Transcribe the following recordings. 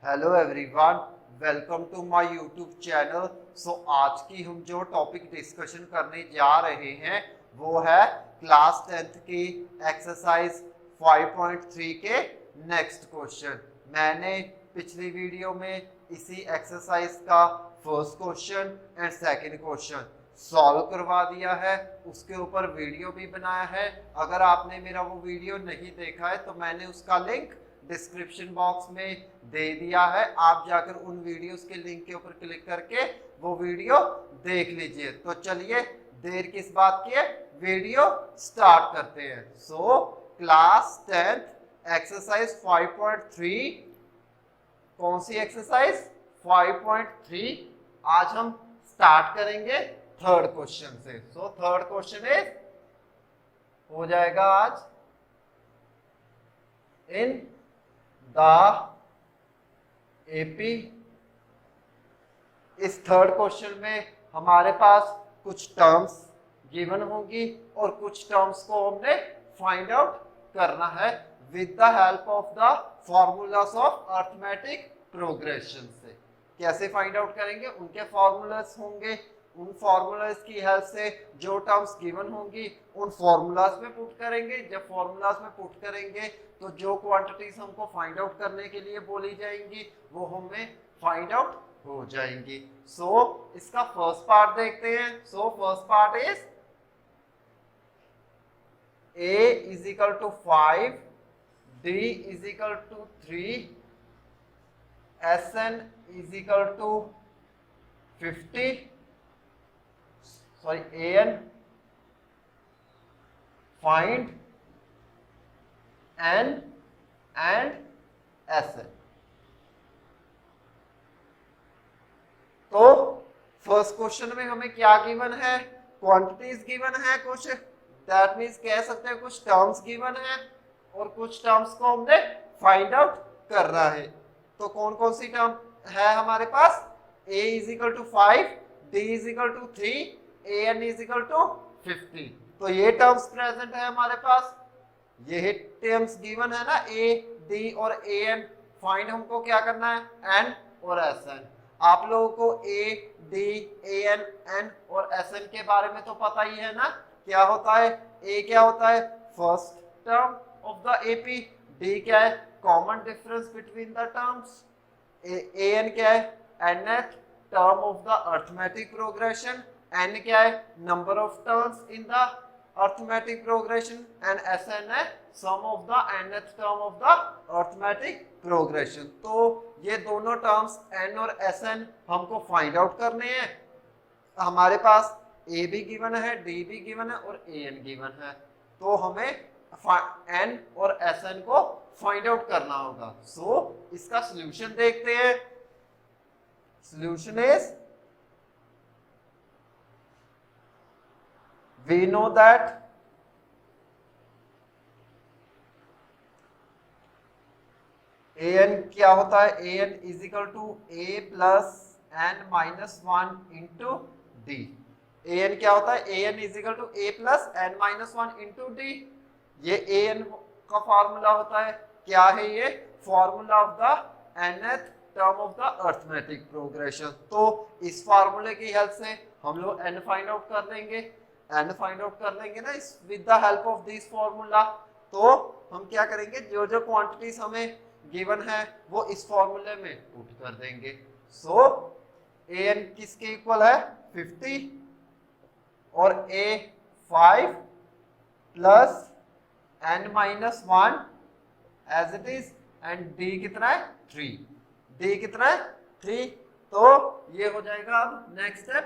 Hello everyone, welcome to my YouTube channel. So आज की हम जो टॉपिक डिस्कशन करने जा रहे हैं वो है क्लास 10th की एक्सरसाइज 5.3 के नेक्स्ट क्वेश्चन। मैंने पिछली वीडियो में इसी एक्सरसाइज का first question and second question solve करवा दिया है, उसके ऊपर वीडियो भी बनाया है। अगर आपने मेरा वो वीडियो नहीं देखा है तो मैंने उसका लिंक डिस्क्रिप्शन बॉक्स में दे दिया है, आप जाकर उन वीडियोस के लिंक के ऊपर क्लिक करके वो वीडियो देख लीजिए। तो चलिए देर किस बात की है, वीडियो स्टार्ट करते हैं। सो क्लास 10th एक्सरसाइज 5.3, कौन सी एक्सरसाइज 5.3। आज हम स्टार्ट करेंगे थर्ड क्वेश्चन से। सो थर्ड क्वेश्चन इज हो जाएगा आज इन द एपी। इस थर्ड क्वेश्चन में हमारे पास कुछ टर्म्स गिवन होंगी और कुछ टर्म्स को हमने फाइंड आउट करना है with the help of the formulas of arithmetic progression से। कैसे फाइंड आउट करेंगे, उनके फॉर्मूलास होंगे, उन फॉर्मूलाज की हेल्प से जो टर्म्स गिवन होंगी उन फॉर्मूलाज में पुट करेंगे। जब फॉर्मूलाज में पुट करेंगे तो जो क्वांटिटीज हमको फाइंड आउट करने के लिए बोली जाएंगी वो हमें फाइंड आउट हो जाएंगी। सो इसका फर्स्ट पार्ट देखते हैं। So first part is a is equal to 5, d is equal to 3, sn is equal to 50, an find n and sn। तो फर्स्ट क्वेश्चन में हमें क्या गिवन है, क्वांटिटीज गिवन है कुछ, दैट मीन्स कह सकते हैं कुछ टर्म्स गिवन है और कुछ टर्म्स को हमने फाइंड आउट करना है। तो कौन कौन सी टर्म है हमारे पास, a is equal to 5, d is equal to 3, an is equal to 50। तो ये टर्म्स प्रेजेंट है हमारे पास, ये टर्म्स गिवन है ना, a, d और an। फाइंड हमको क्या करना है, n और sn। आप लोगों को a, d, an, n और sn के बारे में तो पता ही है ना, क्या होता है, a क्या होता है first term of the AP, d क्या है common difference between the terms, an क्या है nth term of the arithmetic progression, n क्या है number of terms in the arithmetic progression and sn है sum of the nth term of the arithmetic progression. तो ये दोनों terms n और sn हमको फाइंड आउट करने हैं। हमारे पास a भी गिवन है, d भी गिवन है और an गिवन है, तो हमें n और sn को फाइंड आउट करना होगा। सो इसका सॉल्यूशन देखते हैं। Solution is, we know that an क्या होता है, an is equal to a plus n minus 1 into d। an क्या होता है, an is equal to a plus n minus 1 into d। ये an का फॉर्मूला होता है, क्या है ये formula of the nth term of the arithmetic progression. तो इस फॉर्मूले की हेल्प से हम लोग n फाइंड आउट कर लेंगे, n फाइंड आउट कर लेंगे ना इस with the help of this formula. तो हम क्या करेंगे, जो जो क्वांटिटीज हमें गिवन है वो इस फॉर्मूले में पुट कर देंगे। सो an किसके इक्वल है 50 और a 5 plus n minus 1 as it is and d कितना है 3, d कितना है 3। तो ये हो जाएगा अब next step,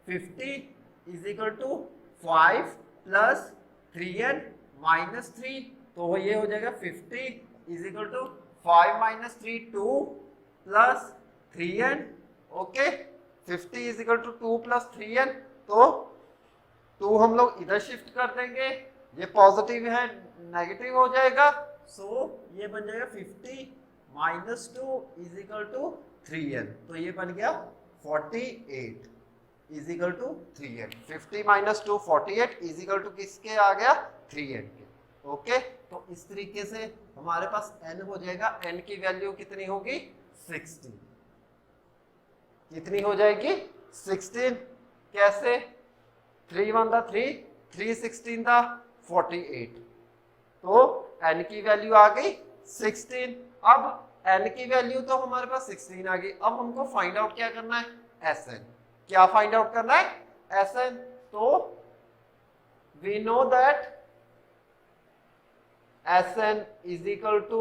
50 is equal to 5 plus 3n minus 3। तो ये हो जाएगा 50 is equal to 5 minus 3 2 plus 3n। Okay, 50 is equal to 2 plus 3n। तो 2 हम लोग इधर शिफ्ट कर देंगे, ये पॉजिटिव है नेगेटिव हो जाएगा। सो ये बन जाएगा 50 minus 2 is equal to 3n। तो ये बन गया 48 is equal to 3n। 50 minus 2 48 is equal to किसके आ गया 3n के। ओके, तो इस तरीके से हमारे पास n हो जाएगा, n की वैल्यू कितनी होगी 16। कितनी हो जाएगी 16। कैसे 3 1 3 3 16 था 48। तो n की वैल्यू आ गई 16। अब n की वैल्यू तो हमारे पास 16 आ गई। अब हमको फाइंड आउट क्या करना है Sn। क्या फाइंड आउट करना है Sn। तो we know that Sn is equal to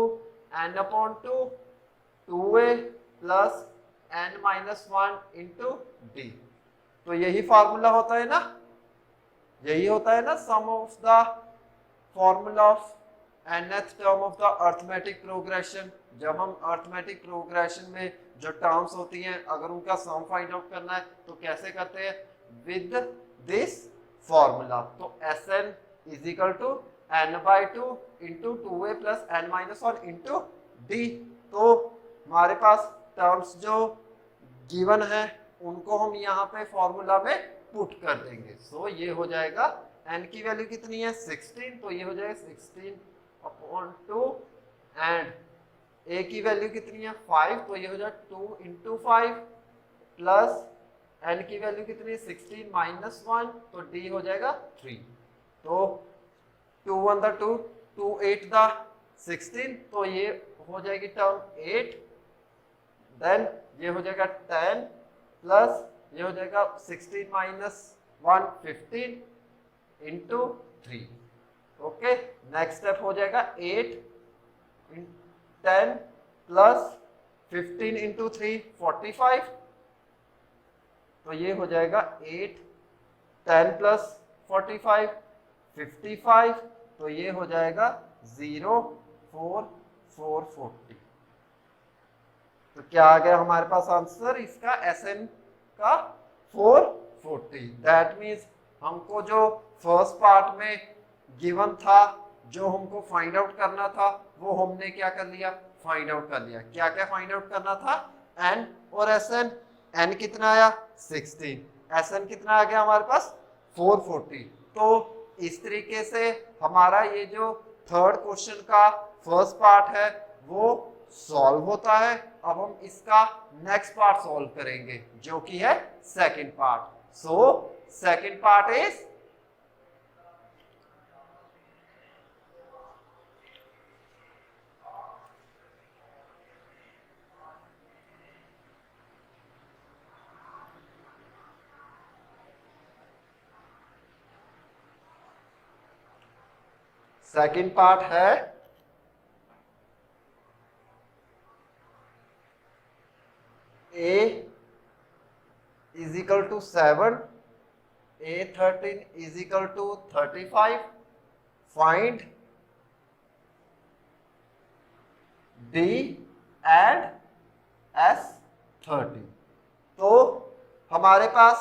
n upon 2 2a plus n minus 1 into d। तो यही फॉर्मूला होता है ना, यही होता है ना sum of the formula of nth term of the arithmetic progression. जब हम अर्थमेटिक प्रोग्रेशन में जो टर्म्स होती हैं अगर उनका सम फाइंड आउट करना है तो कैसे करते हैं विद दिस फॉर्मूला। तो Sn is equal to n/2 into 2a plus n minus 1 into D. तो हमारे पास टर्म्स जो गिवन है उनको हम यहाँ पे फॉर्मूला में पुट कर देंगे। सो ये हो जाएगा n की वैल्यू कितनी है 16। तो ये हो जाएगा 16 अपॉन 2 एंड a की वैल्यू कितनी है 5। तो ये हो जाएगा 2 इंटू 5 प्लस n की वैल्यू कितनी है 16 माइनस 1। तो d हो जाएगा 3। तो 2 1 2 2 8 16। तो ये हो जाएगी टर्म 8। देन ये हो जाएगा 10 प्लस ये हो जाएगा 16 minus 1 15 into 3। Okay next step हो जाएगा 8 10 प्लस 15 इंटू 3 45। तो ये हो जाएगा 8 10 प्लस 45 55। तो ये हो जाएगा 0 4 4 40। तो क्या आ गया हमारे पास आंसर इसका Sn का 440। दैट मीन्स हमको जो फर्स्ट पार्ट में गिवन था जो हमको फाइंड आउट करना था वो हमने क्या कर लिया फाइंड आउट कर लिया। क्या क्या फाइंड आउट करना था n और Sn। n कितना आया 16। Sn कितना आ गया हमारे पास 440। तो इस तरीके से हमारा ये जो थर्ड क्वेश्चन का फर्स्ट पार्ट है वो सॉल्व होता है। अब हम इसका नेक्स्ट पार्ट सॉल्व करेंगे जो कि है second part. So second part is second part है a is equal to 7 a13 is equal to 35 find d and s30। तो हमारे पास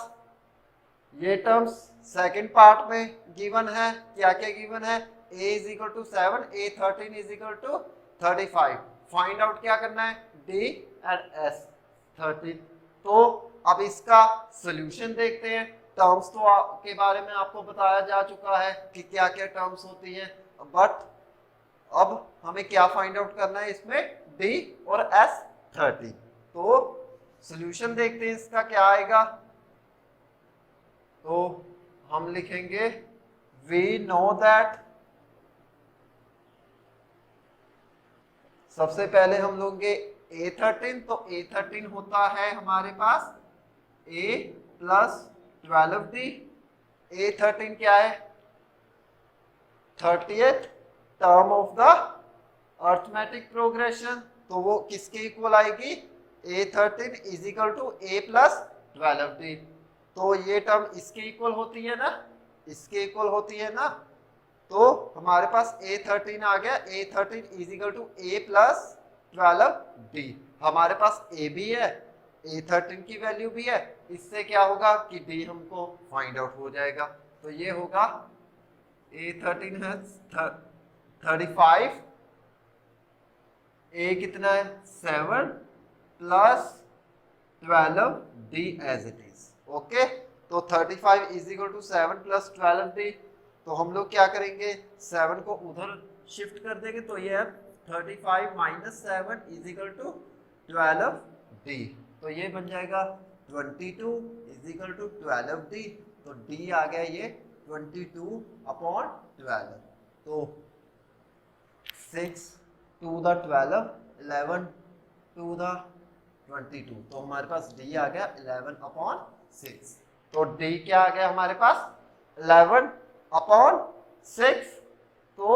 ये टर्म्स सेकंड पार्ट में गिवन है। क्या क्या गिवन है a is equal to 7 a13 is equal to 35। Find out क्या करना है d and s30। तो अब इसका सॉल्यूशन देखते हैं। टर्म्स तो के बारे में आपको बताया जा चुका है कि क्या क्या टर्म्स होती हैं, बट अब हमें क्या फाइंड आउट करना है इसमें d और s30। तो सॉल्यूशन देखते हैं इसका क्या आएगा। तो हम लिखेंगे we know that। सबसे पहले हम लोगे a13। तो a13 होता है हमारे पास a प्लस 12d। a13 क्या है 30th term of the arithmetic progression. तो वो किसके इक्वल आएगी a13 is equal to a plus 12d। तो ये टर्म इसके इक्वल होती है ना, इसके इक्वल होती है ना। तो हमारे पास a13 आ गया a13 is equal to a plus 12d। हमारे पास a भी है a13 की वैल्यू भी है। इससे क्या होगा कि d हमको फाइंड आउट हो जाएगा। तो ये होगा a13 है 35 a कितना है 7 plus 12d as it is. Okay तो 35 is equal to 7 plus 12d। तो हम लोग क्या करेंगे 7 को उधर शिफ्ट कर देंगे। तो ये है 35 minus 7 is equal to 12d। तो ये बन जाएगा 22 इज इक्वल टू 12d। तो d आ गया ये 22/12। तो 6 to the 12, 11 to the 22। तो हमारे पास d आ गया 11/6। तो d क्या आ गया हमारे पास 11/6। तो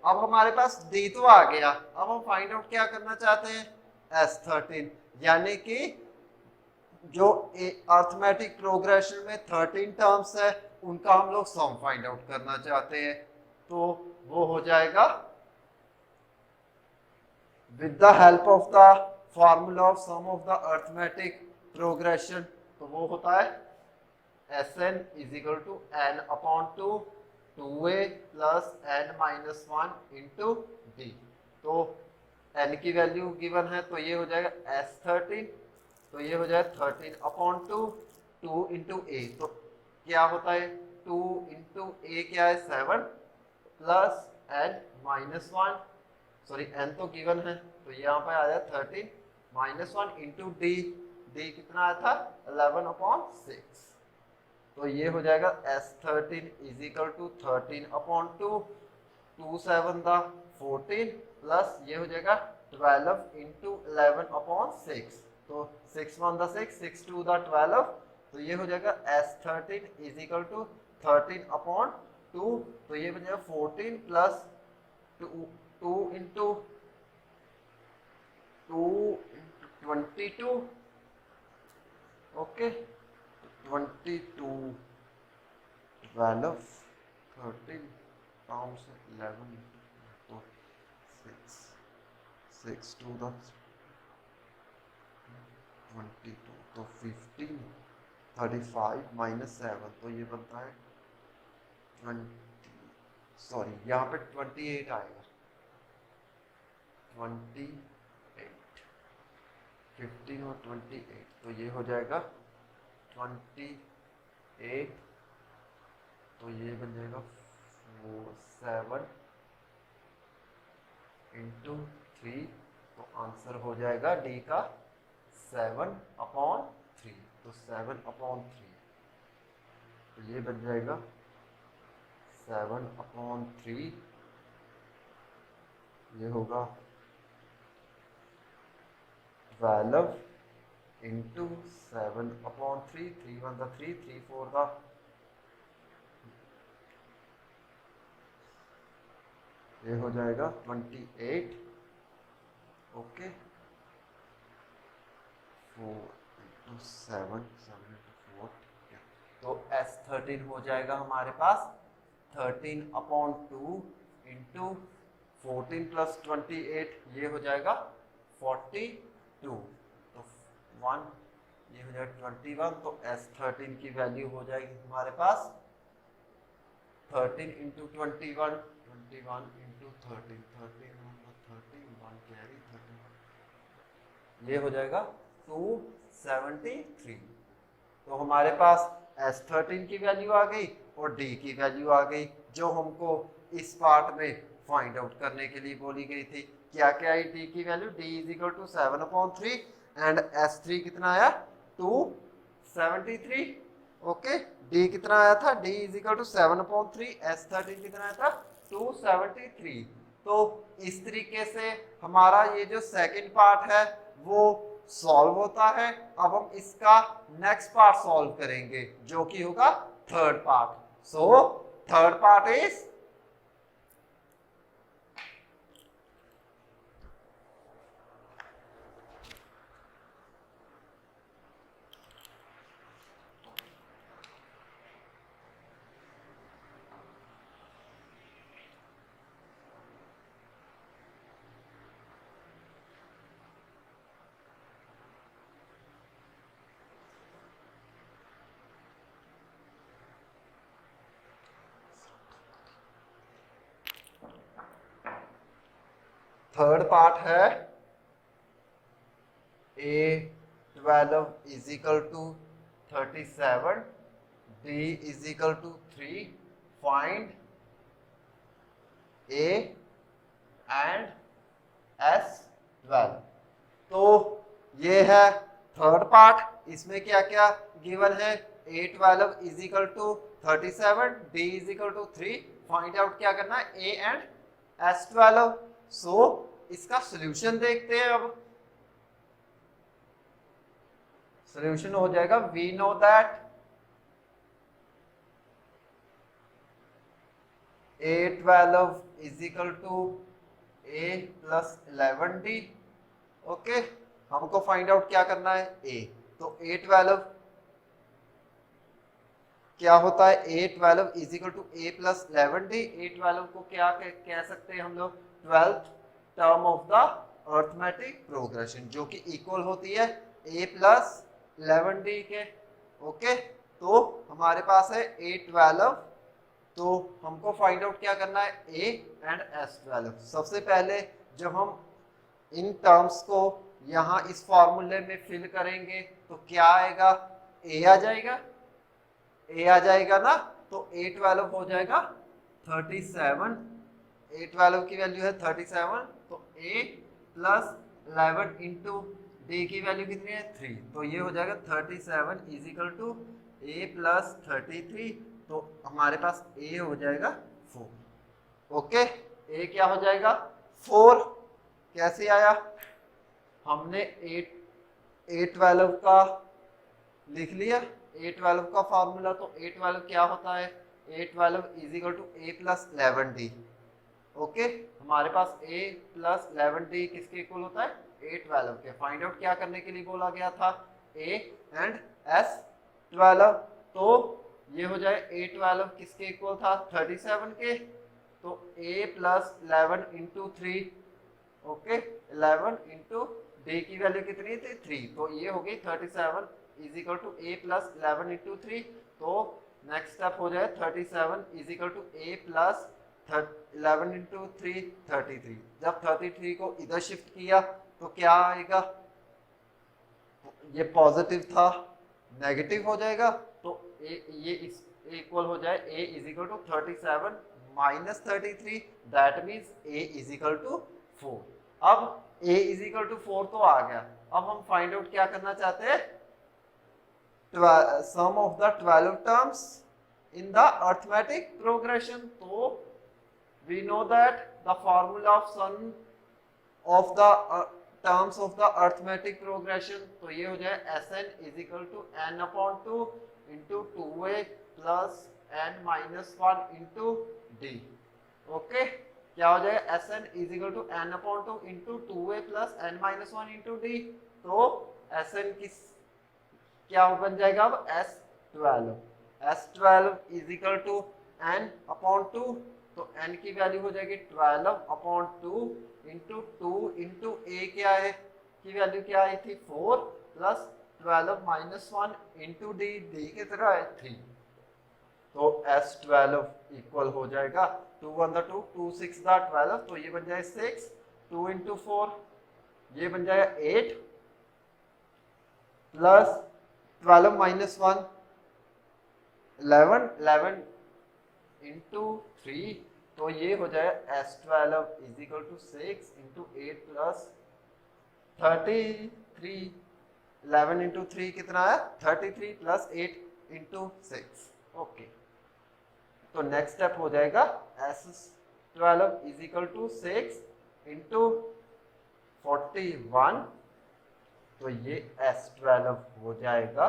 अब हमारे पास d तो आ गया, अब हम फाइंड आउट क्या करना चाहते हैं S13, यानी कि जो अर्थमेटिक प्रोग्रेशन में 13 टर्म्स है उनका हम लोग सम फाइंड आउट करना चाहते हैं। तो वो हो जाएगा with the help of the formula of sum of the arithmetic progression। तो वो होता है Sn is equal to n/2 2a plus n-1 into d। तो n की वैल्यू गिवन है तो ये हो जाएगा S13। तो ये हो जाएगा 13/2 2 into a। तो क्या होता है 2 into a क्या है 7 प्लस n-1, सॉरी n तो गिवन है तो यहाँ पे आ जाए 13-1 इंटू डी। डी कितना आया था 11/6। तो ये हो जाएगा S13 इज इक्वल टू 13/2 2 7 दा 14 प्लस ये हो जाएगा 12 इंटू 11/6। तो 6 1 दा 6 6 2 दा 12। तो ये हो जाएगा S13 इज इक्वल टू 13/2। तो ये बन जाएगा 14 प्लस 2 इंटू 22। ओके 22 12 13 टाउन्स 11 तो 6 2 द 22 तो 15 35 माइनस 7। तो ये बनता है 20, सॉरी यहाँ पे 28 आएगा 28 15 और 28। तो ये हो जाएगा 28। तो ये बन जाएगा 7 इंटू 3। तो आंसर हो जाएगा डी का 7/3। तो 7/3। तो ये बन जाएगा 7/3। ये होगा 12 इंटू 7/3। 3 1 दा 3 3 4 दा ये हो जाएगा 28। Okay 4 into 7 7 into 4। तो S13 हो जाएगा हमारे पास 13/2 इंटू 14 प्लस 28। ये हो जाएगा 42। तो 1 ये हो जाएगा 21। तो S13 की वैल्यू हो जाएगी हमारे पास 13 इंटू 21 21 इंटू 13 13 1 कैरी 13। ये हो जाएगा 273। तो हमारे पास S13 की वैल्यु आ गई और D की वैल्यू आ गई जो हमको इस पार्ट में फाइंड आउट करने के लिए बोली गई थी। क्या क्या आई D की value D is equal to 7/3 and S3 कितना आया 273। ओके D कितना आया था D is equal to 7/3 S13 कितना आया था 273। तो इस तरीके से हमारा ये जो सेकंड पार्ट है वो सॉल्व होता है। अब हम इसका नेक्स्ट पार्ट सॉल्व करेंगे जो कि होगा third part. So third part is third part है A12 is equal to 37 D is equal to 3 find A and S12। तो ये है थर्ड पार्ट, इसमें क्या क्या गिवन है, A12 is equal to 37, D is equal to 3, find out क्या करना है A एंड S12। सो इसका सॉल्यूशन देखते हैं। अब सॉल्यूशन हो जाएगा, we know that A12 is equal to A plus 11D। Okay, हमको फाइंड आउट क्या करना है A। तो A12 क्या होता है, A12 is equal to A plus 11D। A12 को क्या कह सकते हैं हम लोग, 12th term of the arithmetic progression, जो कि इक्वल होती है A प्लस 11D के। ओके, तो हमारे पास है A12, तो हमको फाइंड आउट क्या करना है A एंड S12। सबसे पहले जब हम इन टर्म्स को यहाँ इस फॉर्मूले में फिल करेंगे तो क्या आएगा, A आ जाएगा, A आ जाएगा ना, तो A12 हो जाएगा 37। A12 की वैल्यू है 37, तो A प्लस 11 इंटू D की वैल्यू कितनी है 3, तो ये हो जाएगा 37 is equal to A plus 33, तो हमारे पास A हो जाएगा 4। ओके, A क्या हो जाएगा 4। कैसे आया, हमने A12 का लिख लिया, A12 का फॉर्मूला, तो A12 क्या होता है, A12 is equal to A plus 11D। Okay, हमारे पास A प्लस 11D किसके इक्वल होता है, A12 के। फाइंड आउट क्या करने के लिए बोला गया था, A एंड S12। तो ये हो जाए A12 किसके इक्वल था, 37 के, तो A plus 11 into 3। Okay, 11 into D की वैल्यू कितनी थी 3, तो ये हो गई 37 is equal to A plus 11 into 3। तो नेक्स्ट स्टेप हो जाए 37 is equal to A plus 11 into 3 33। जब 33 को इधर शिफ्ट किया तो क्या आएगा, ये पॉजिटिव था, नेगेटिव हो जाएगा, तो ये इक्वल हो जाए A is equal to 37 minus 33, that means A is equal to 4। अब A इज इक्वल टू 4 तो आ गया, अब हम फाइंड आउट क्या करना चाहते हैं, sum of the 12 terms in the arithmetic progression। तो we know that the formula of sum of the terms of the arithmetic progression, तो ये हो जाए Sn is equal to n upon 2 into 2a plus n minus 1 into d। Okay, क्या हो जाएगा Sn is equal to n upon 2 into 2a plus n minus 1 into d। तो Sn किस क्या बन जाएगा अब, S12 is equal to n upon 2, तो n की वैल्यू हो जाएगी 12 अपॉन 2 इंटू 2 इंटू a क्या है की वैल्यू क्या आई थी 4 plus 12 minus 1 into d, d की तरह है 3। तो S12 इक्वल हो जाएगा 2 1 2 2 6 12, तो ये बन जाए 6, 2 इंटू 4 ये बन जाएगा 8 प्लस 12 माइनस 1 11, 11 इंटू 3, तो ये हो जाए S12 is equal to 6 into 8 plus 33। 11 into 3 कितना है 33 प्लस 8 इंटू 6। ओके, तो नेक्स्ट स्टेप हो जाएगा S12 is equal to 6 into 41, तो ये S12 हो जाएगा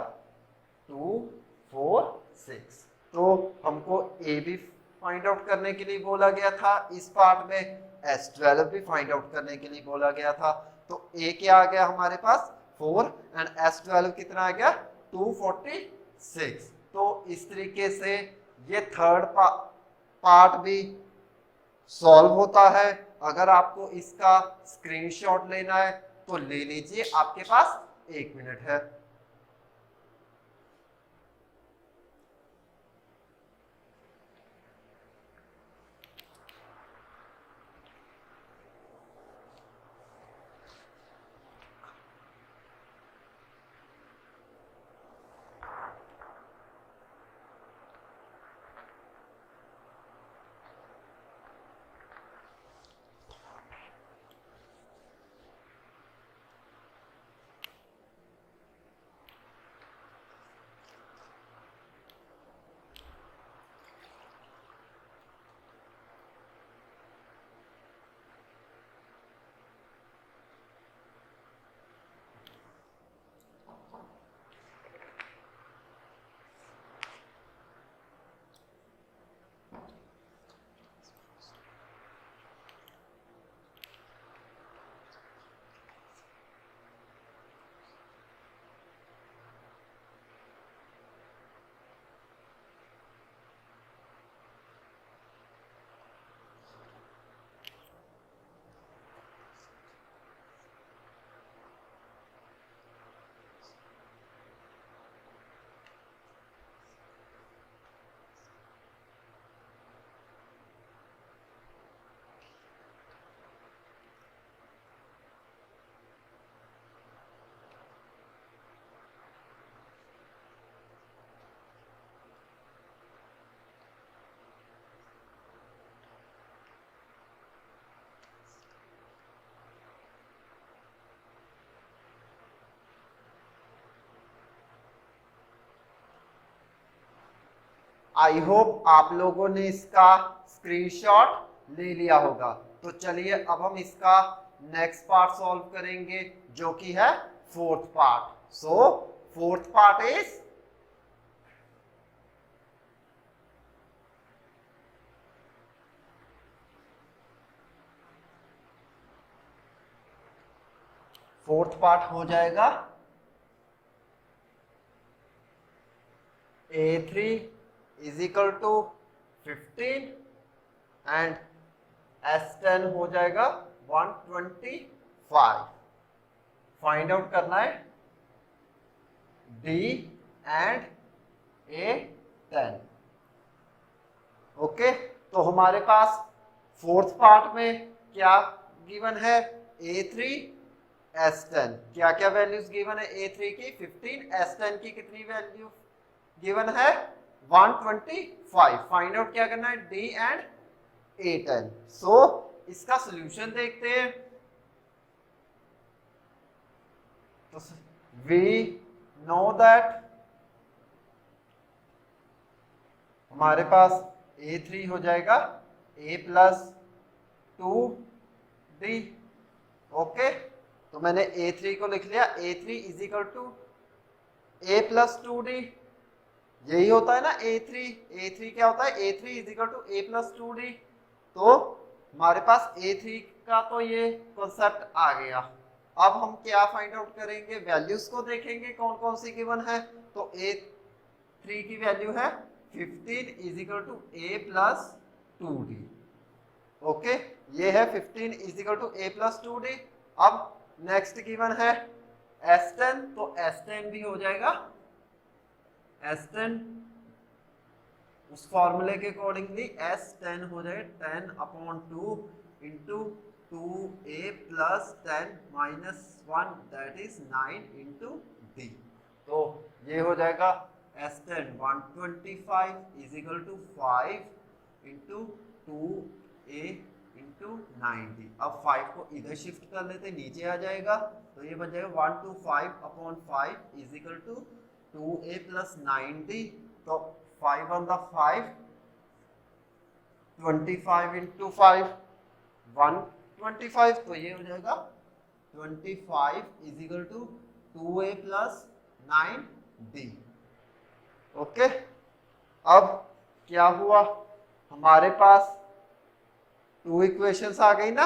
2 4 6। तो हमको A भी फाइंड आउट करने के लिए बोला गया था, इस पार्ट में S12 भी फाइंड आउट करने के लिए बोला गया था। तो A क्या आ गया हमारे पास 4 एंड S12 कितना आ गया 246। तो इस तरीके से ये थर्ड पार्ट भी सॉल्व होता है। अगर आपको इसका स्क्रीनशॉट लेना है तो ले लीजिए, आपके पास 1 मिनट है। आई होप आप लोगों ने इसका स्क्रीनशॉट ले लिया होगा। तो चलिए अब हम इसका नेक्स्ट पार्ट सॉल्व करेंगे जो कि है fourth part. So fourth part is fourth part हो जाएगा A3 is equal to 15 and S10 हो जाएगा 125। फाइंड आउट करना है D एंड A10। ओके, तो हमारे पास फोर्थ पार्ट में क्या गिवन है? A3 S10। क्या क्या वैल्यूज गिवन है? A3 की 15, S10 की कितनी वैल्यू गिवन है? 125। फाइंड आउट क्या करना है? D and A10। सो इसका सॉल्यूशन देखते हैं। तो वी नो दैट हमारे पास A3 हो जाएगा A प्लस 2D। ओके, तो मैंने A3 को लिख लिया A3 is equal to A plus 2D। यही होता है ना A3 क्या होता है? A3 is equal to A plus 2D। तो हमारे पास A3 का तो ये कॉन्सेप्ट आ गया। अब हम क्या फाइंड आउट करेंगे? वैल्यूज को देखेंगे कौन कौन सी गिवन है। तो A3 की वैल्यू है 15 is equal to A plus 2D। Okay, ये है 15 is equal to A plus 2D। अब नेक्स्ट गिवन है S10, तो S10 भी हो जाएगा S10 उस फॉर्मूले के अकॉर्डिंगली S10 हो जाएगा 10/2 into 2A plus 10 minus 1 that is 9 into D। तो ये हो जाएगा S10 125 is equal to 5 into 2A into 9D। अब 5 को इधर शिफ्ट कर लेते, नीचे आ जाएगा। तो ये बन जाएगा 125/5 is equal to 2A plus 9D। तो 5 on the 5, 25 into 5 125। तो ये हो जाएगा 25 is equal to 2A plus 9D। Okay, अब क्या हुआ? हमारे पास 2 इक्वेशंस आ गई ना,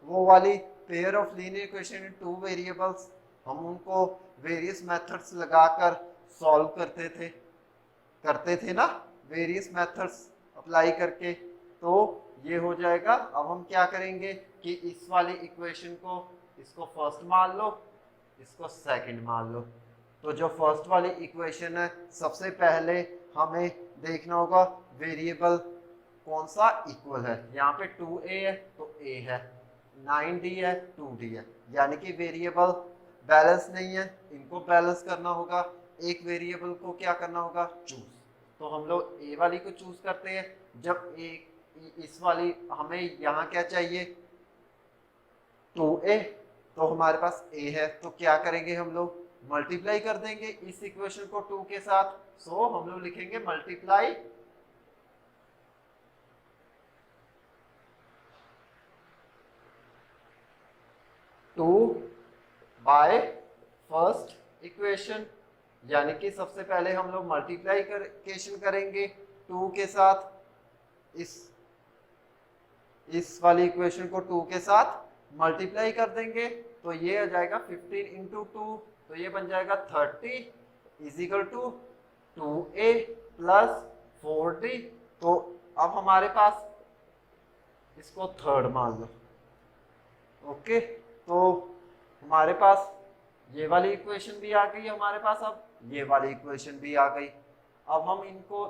वो वाली pair of linear equation in 2 variables. हम उनको वेरियस मेथड्स लगाकर सॉल्व करते थे ना, वेरियस मेथड्स अप्लाई करके। तो ये हो जाएगा। अब हम क्या करेंगे कि इस वाली इक्वेशन को, इसको फर्स्ट मान लो, इसको सेकंड मान लो। तो जो फर्स्ट वाली इक्वेशन है, सबसे पहले हमें देखना होगा वेरिएबल कौन सा इक्वल है। यहाँ पे 2A है तो A है, 9D है 2D है, यानी कि वेरिएबल बैलेंस नहीं है, इनको बैलेंस करना होगा। एक वेरिएबल को क्या करना होगा? चूज। तो हम लोग A वाली को चूज करते हैं। जब इस वाली हमें यहाँ क्या चाहिए? 2A, तो हमारे पास A है, तो क्या करेंगे हम लोग? मल्टीप्लाई कर देंगे इस इक्वेशन को 2 के साथ। सो हम लोग लिखेंगे मल्टीप्लाई 2 बाय फर्स्ट इक्वेशन, यानी कि सबसे पहले हम लोग मल्टीप्लाइकेशन करेंगे 2 के साथ। इस वाली इक्वेशन को 2 के साथ मल्टीप्लाई कर देंगे। तो ये आ जाएगा 15 इंटू 2, तो ये बन जाएगा 30 is equal to 2A plus 4D। तो अब हमारे पास इसको थर्ड मान लो। ओके, तो हमारे पास ये वाली इक्वेशन भी आ गई हमारे पास, अब ये वाली इक्वेशन भी आ गई। अब हम इनको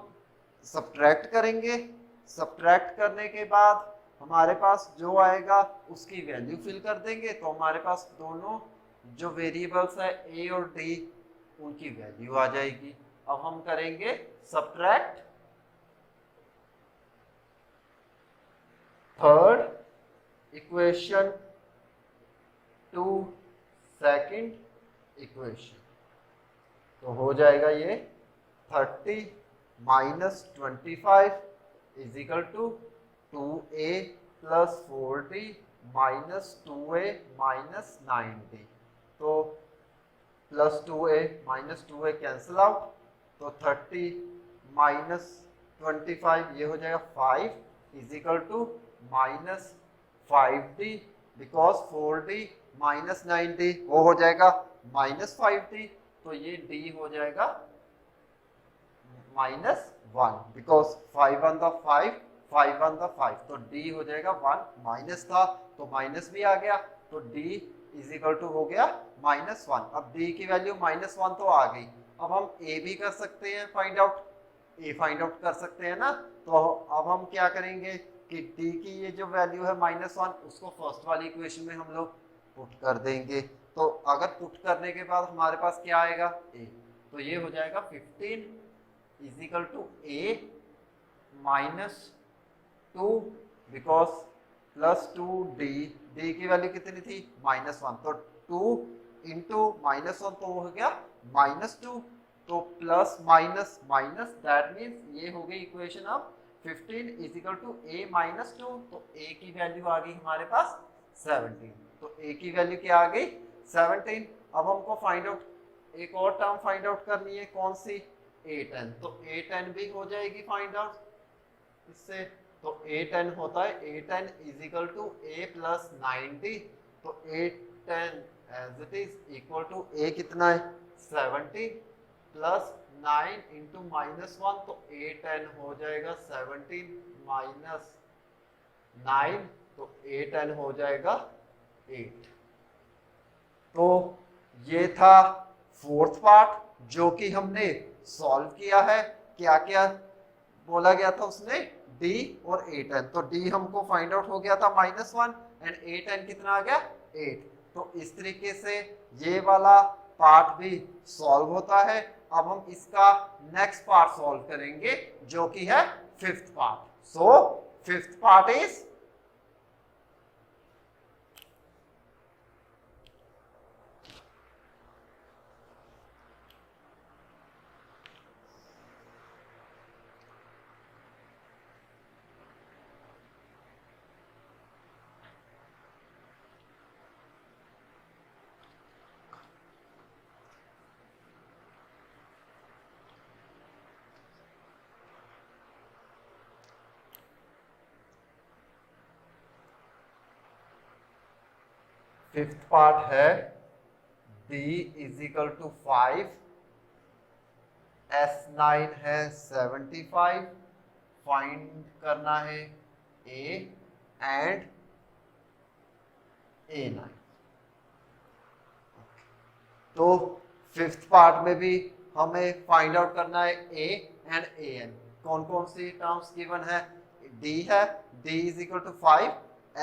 सब्ट्रैक्ट करेंगे। सब्ट्रैक्ट करने के बाद हमारे पास जो आएगा उसकी वैल्यू फिल कर देंगे। तो हमारे पास दोनों जो वेरिएबल्स है A और D, उनकी वैल्यू आ जाएगी। अब हम करेंगे subtract third equation to second equation. तो हो जाएगा ये 30 -25 is equal to 2a plus 4d minus 2a minus 9d। तो plus 2a minus 2a cancel out, तो 30 माइनस 25 ये हो जाएगा 5 is equal to minus 5d, because 4d minus 9d वो हो जाएगा माइनस 5d, तो ये d हो जाएगा -1, because 5 one the 5, 5 one the 5, तो d हो जाएगा 1, माइनस था तो माइनस भी आ गया, तो d इज इक्वल टू हो गया -1। अब d की वैल्यू -1 तो आ गई, अब हम a भी कर सकते हैं find out, a find out कर सकते हैं ना। तो अब हम क्या करेंगे कि d की ये जो वैल्यू है -1 उसको फर्स्ट वाली इक्वेशन में हम लोग पुट कर देंगे। तो अगर पुट करने के बाद हमारे पास क्या आएगा a, तो ये हो जाएगा 15 is equal to a -2 because plus 2d, d की वैल्यू कितनी थी -1, तो 2 इंटू -1 तो हो गया -2, तो plus minus minus, that means ये हो गई इक्वेशन। अब 15 इज इक्वल टू a -2, तो a की वैल्यू आ गई हमारे पास 17, तो a की वैल्यू क्या आ गई 17। अब हमको फाइंड आउट एक और टर्म फाइंड आउट करनी है, कौन सी a10, तो a10 भी हो जाएगी फाइंड आउट इससे, तो a10 होता है a10 is equal to a plus 90, तो a10 as it is equal to a कितना है 70 प्लस 9 इंटू -1, तो a10 हो जाएगा 17 माइनस 9, तो a10 हो जाएगा 8। तो ये था फोर्थ पार्ट जो कि हमने सॉल्व किया है। क्या क्या बोला गया था उसने, d और a10, तो d हमको फाइंड आउट हो गया था -1 एंड a10 कितना आ गया 8। तो इस तरीके से ये वाला पार्ट भी सॉल्व होता है। अब हम इसका नेक्स्ट पार्ट सॉल्व करेंगे जो कि है fifth part. So fifth part is fifth part है d is equal to 5, S9 है 75, फाइंड करना है a एंड A9। तो फिफ्थ पार्ट में भी हमें फाइंड आउट करना है a एंड an। कौन कौन सी टर्म्स गिवन है, d है, d is equal to 5,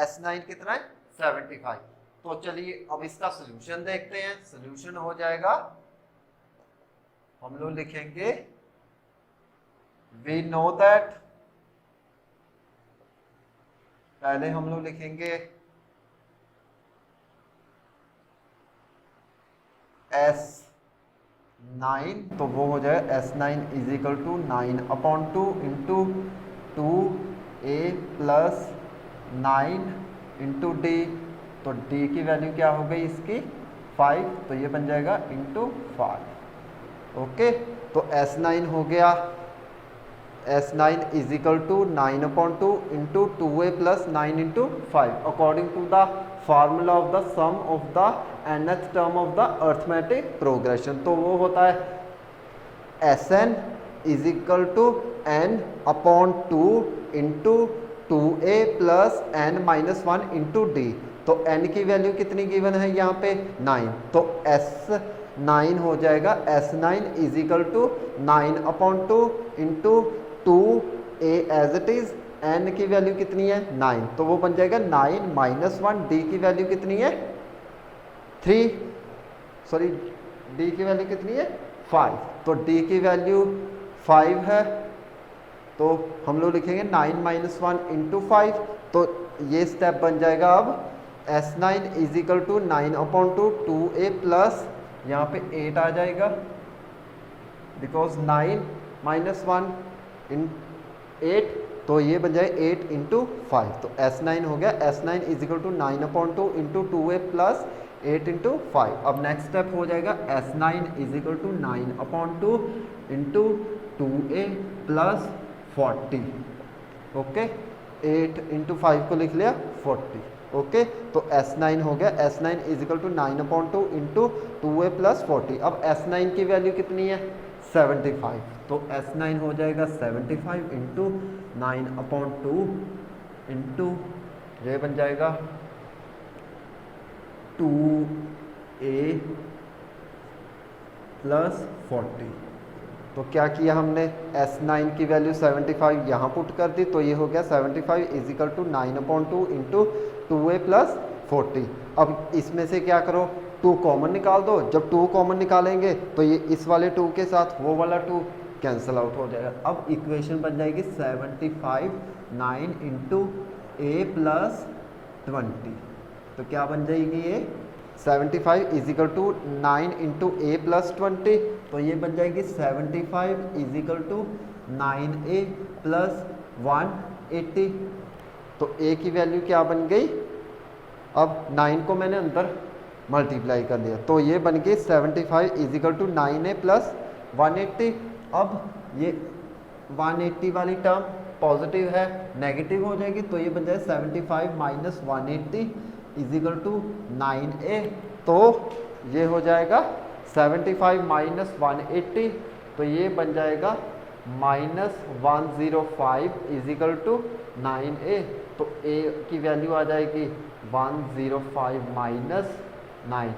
S9 कितना है 75। तो चलिए अब इसका सॉल्यूशन देखते हैं। सॉल्यूशन हो जाएगा, हम लोग लिखेंगे वी नो दैट, पहले हम लोग लिखेंगे S9, तो वो हो जाएगा S9 is equal to 9/2 into 2a plus 9 into d, तो d की वैल्यू क्या हो गई इसकी 5, तो ये बन जाएगा इंटू 5। ओके, तो S9 हो गया, S9 is equal to 9/2 into 2a plus 9 into 5 according to the formula of the sum of the nth term of the arithmetic progression. तो वो होता है Sn is equal to n/2 into 2a plus n-1 into d। तो n की value कितनी given है यहाँ पे 9, तो S9 हो जाएगा S9 is equal to 9/2 into 2a as it is, n की वैल्यू कितनी है 9, तो वो बन जाएगा 9-1, d की वैल्यू कितनी है 3, सॉरी d की वैल्यू कितनी है 5, तो d की वैल्यू 5 है, तो हम लोग लिखेंगे 9-1 इंटू 5। तो ये स्टेप बन जाएगा अब S9 is equal to 9/2 2a plus यहाँ पे 8 आ जाएगा, बिकॉज 9 -1 इन 8, तो ये बन जाए 8 इंटू 5, तो S9 हो गया। S9 is equal to 9/2 into 2a plus 8 into 5। अब नेक्स्ट स्टेप हो जाएगा S9 is equal to 9/2 into 2a plus 40। Okay, 8 into 5 को लिख लिया 40। ओके, तो S9 हो गया। S9 is equal to 9/2 into 2a plus 40। अब S9 की वैल्यू कितनी है? 75। तो S9 हो जाएगा 75 इंटू 9/2 इंटू ये बन जाएगा 2a प्लस 40। तो क्या किया हमने? S9 की वैल्यू 75 यहाँ पुट कर दी, तो ये हो गया 75 is equal to 9/2 into 2a plus 40। अब इसमें से क्या करो? 2 कॉमन निकाल दो। जब 2 कॉमन निकालेंगे तो ये इस वाले 2 के साथ वो वाला 2 कैंसिल आउट हो जाएगा। अब इक्वेशन बन जाएगी 75 9 इंटू a प्लस 20। तो क्या बन जाएगी ये? 75 is equal to 9 into a plus 20, तो ये बन जाएगी 75 is equal to 9a plus 180। तो a की वैल्यू क्या बन गई? अब 9 को मैंने अंदर मल्टीप्लाई कर दिया, तो ये बन गई 75 is equal to 9a plus 180। अब ये 180 वाली टर्म पॉजिटिव है, नेगेटिव हो जाएगी, तो ये बन जाए 75 minus 180 is equal to 9a। तो ये हो जाएगा 75 माइनस 180, तो ये बन जाएगा minus 105 is equal to 9a। तो a की वैल्यू आ जाएगी 105 माइनस 9,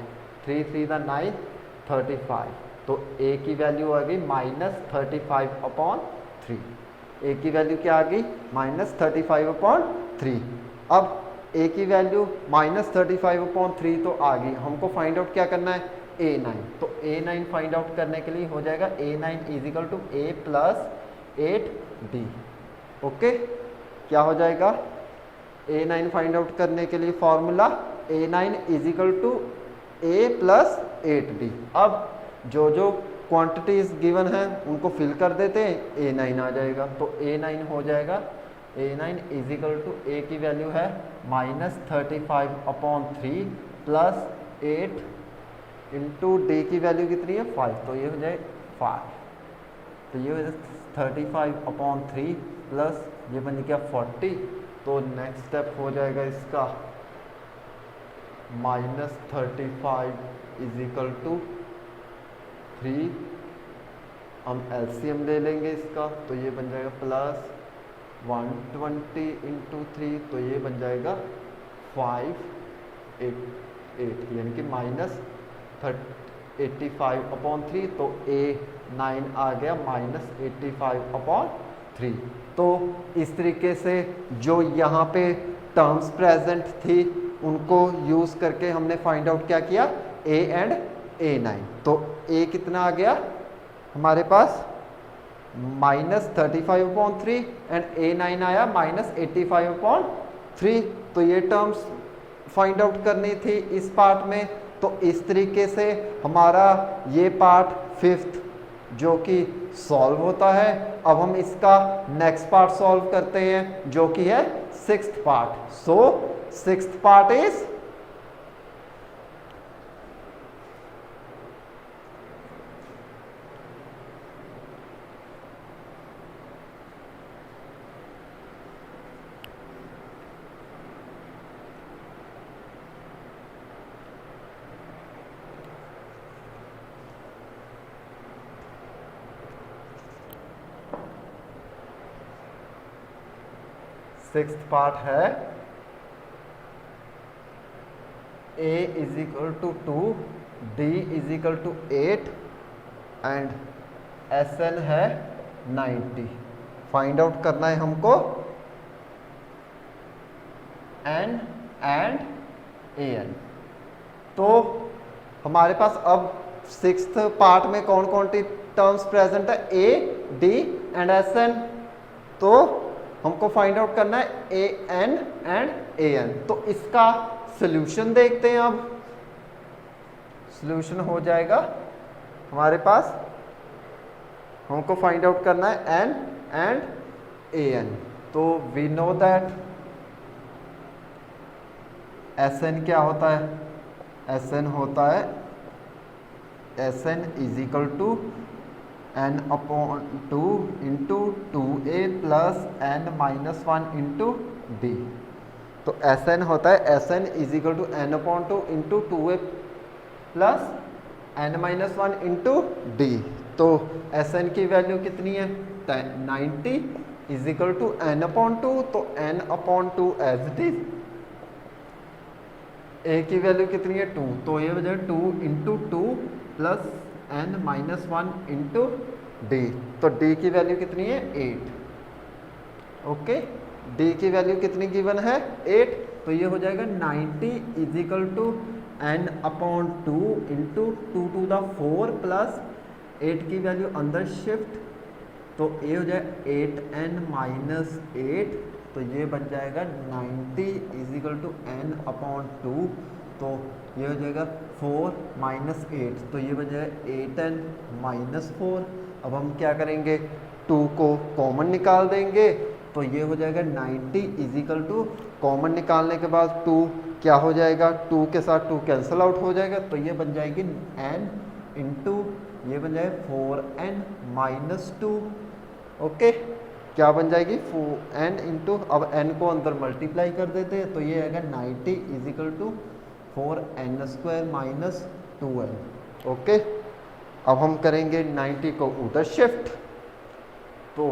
3 3 दा 9 35। तो a की वैल्यू आ गई -35/3। a की वैल्यू क्या आ गई? -35/3। अब a की वैल्यू -35/3 तो आ गई, हमको फाइंड आउट क्या करना है? a9। तो a9 फाइंड आउट करने के लिए हो जाएगा a9 is equal to a plus 8d। Okay, क्या हो जाएगा? a9 फाइंड आउट करने के लिए formula a9 is equal to a plus 8d। अब जो जो क्वांटिटीज गिवन हैं उनको फिल कर देते हैं, a9 आ जाएगा। तो a9 हो जाएगा a9 is equal to a की वैल्यू है -35/3 प्लस 8 इंटू d की वैल्यू कितनी है? 5, तो ये हो जाए 5। तो ये हो जाए 35/3 प्लस ये बन गया 40। तो नेक्स्ट स्टेप हो जाएगा इसका -35 इज इक्वल टू 3। हम एलसीएम ले लेंगे इसका, तो ये बन जाएगा प्लस 120 इंटू 3, तो ये बन जाएगा 588, यानी कि -85/3। तो a9 आ गया -85/3। तो इस तरीके से जो यहाँ पे टर्म्स प्रेजेंट थी उनको यूज़ करके हमने फाइंड आउट क्या किया? a and a9। तो a कितना आ गया हमारे पास? -35/3 एंड a9 आया -85/3। तो ये टर्म्स फाइंड आउट करनी थी इस पार्ट में। तो इस तरीके से हमारा ये पार्ट 5th जो कि सॉल्व होता है। अब हम इसका नेक्स्ट पार्ट सॉल्व करते हैं जो कि है 6th part. So 6th part is sixth part है a is equal to 2, d is equal to 8 and Sn है 90। फाइंड आउट करना है हमको n एंड an। तो हमारे पास अब 6th पार्ट में कौन कौन सी टर्म्स प्रेजेंट है? a, d and Sn। तो हमको फाइंड आउट करना है an एंड an। तो इसका सॉल्यूशन देखते हैं। अब सॉल्यूशन हो जाएगा हमारे पास हमको फाइंड आउट करना है n एंड an। तो वी नो दैट Sn क्या होता है, Sn होता है Sn is equal to n upon 2 into 2a plus n minus 1 into D. तो Sn होता है Sn is equal to n upon 2 into 2a plus n minus 1 into D. तो Sn की वैल्यू कितनी है 90 is equal to n upon 2, तो n upon 2 as it is. a की value कितनी है 2, तो ये वजह 2 into 2 plus n minus 1 into D. तो d की वैल्यू कितनी है 8। ओके, d की वैल्यू कितनी गिवन है 8। तो ये हो जाएगा 90 is equal to n upon 2 into 2 to the 4 plus 8 की वैल्यू अंदर शिफ्ट, तो ये हो जाएगा 8n माइनस 8। तो ये बन जाएगा 90 is equal to n upon 2, तो ये हो जाएगा 4 माइनस 8, तो ये बन जाएगा 8n माइनस 4। अब हम क्या करेंगे 2 को कॉमन निकाल देंगे, तो ये हो जाएगा 90 इज इक्वल टू, कॉमन निकालने के बाद 2 क्या हो जाएगा 2 के साथ 2 कैंसिल आउट हो जाएगा, तो ये बन जाएगी n इंटू ये बन जाएगा 4n माइनस 2। ओके, क्या बन जाएगी 4n इंटू, अब n को अंदर मल्टीप्लाई कर देते हैं, तो ये आएगा 90 is equal to 4n square minus 2n। Okay, अब हम करेंगे 90 को उधर शिफ्ट, तो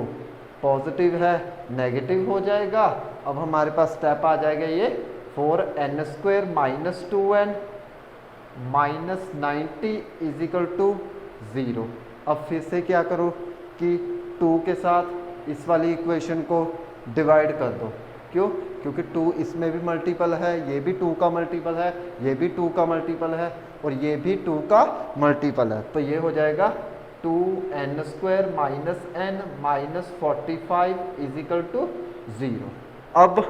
पॉजिटिव है नेगेटिव हो जाएगा। अब हमारे पास स्टेप आ जाएगा ये 4n square minus 2n minus 90 is equal to 0। अब फिर से क्या करो कि 2 के साथ इस वाली इक्वेशन को डिवाइड कर दो। क्यों? क्योंकि 2 इसमें भी मल्टीपल है, ये भी 2 का मल्टीपल है, ये भी 2 का मल्टीपल है और ये भी 2 का मल्टीपल है। तो ये हो जाएगा 2n square minus n minus 45 is equal to 0। अब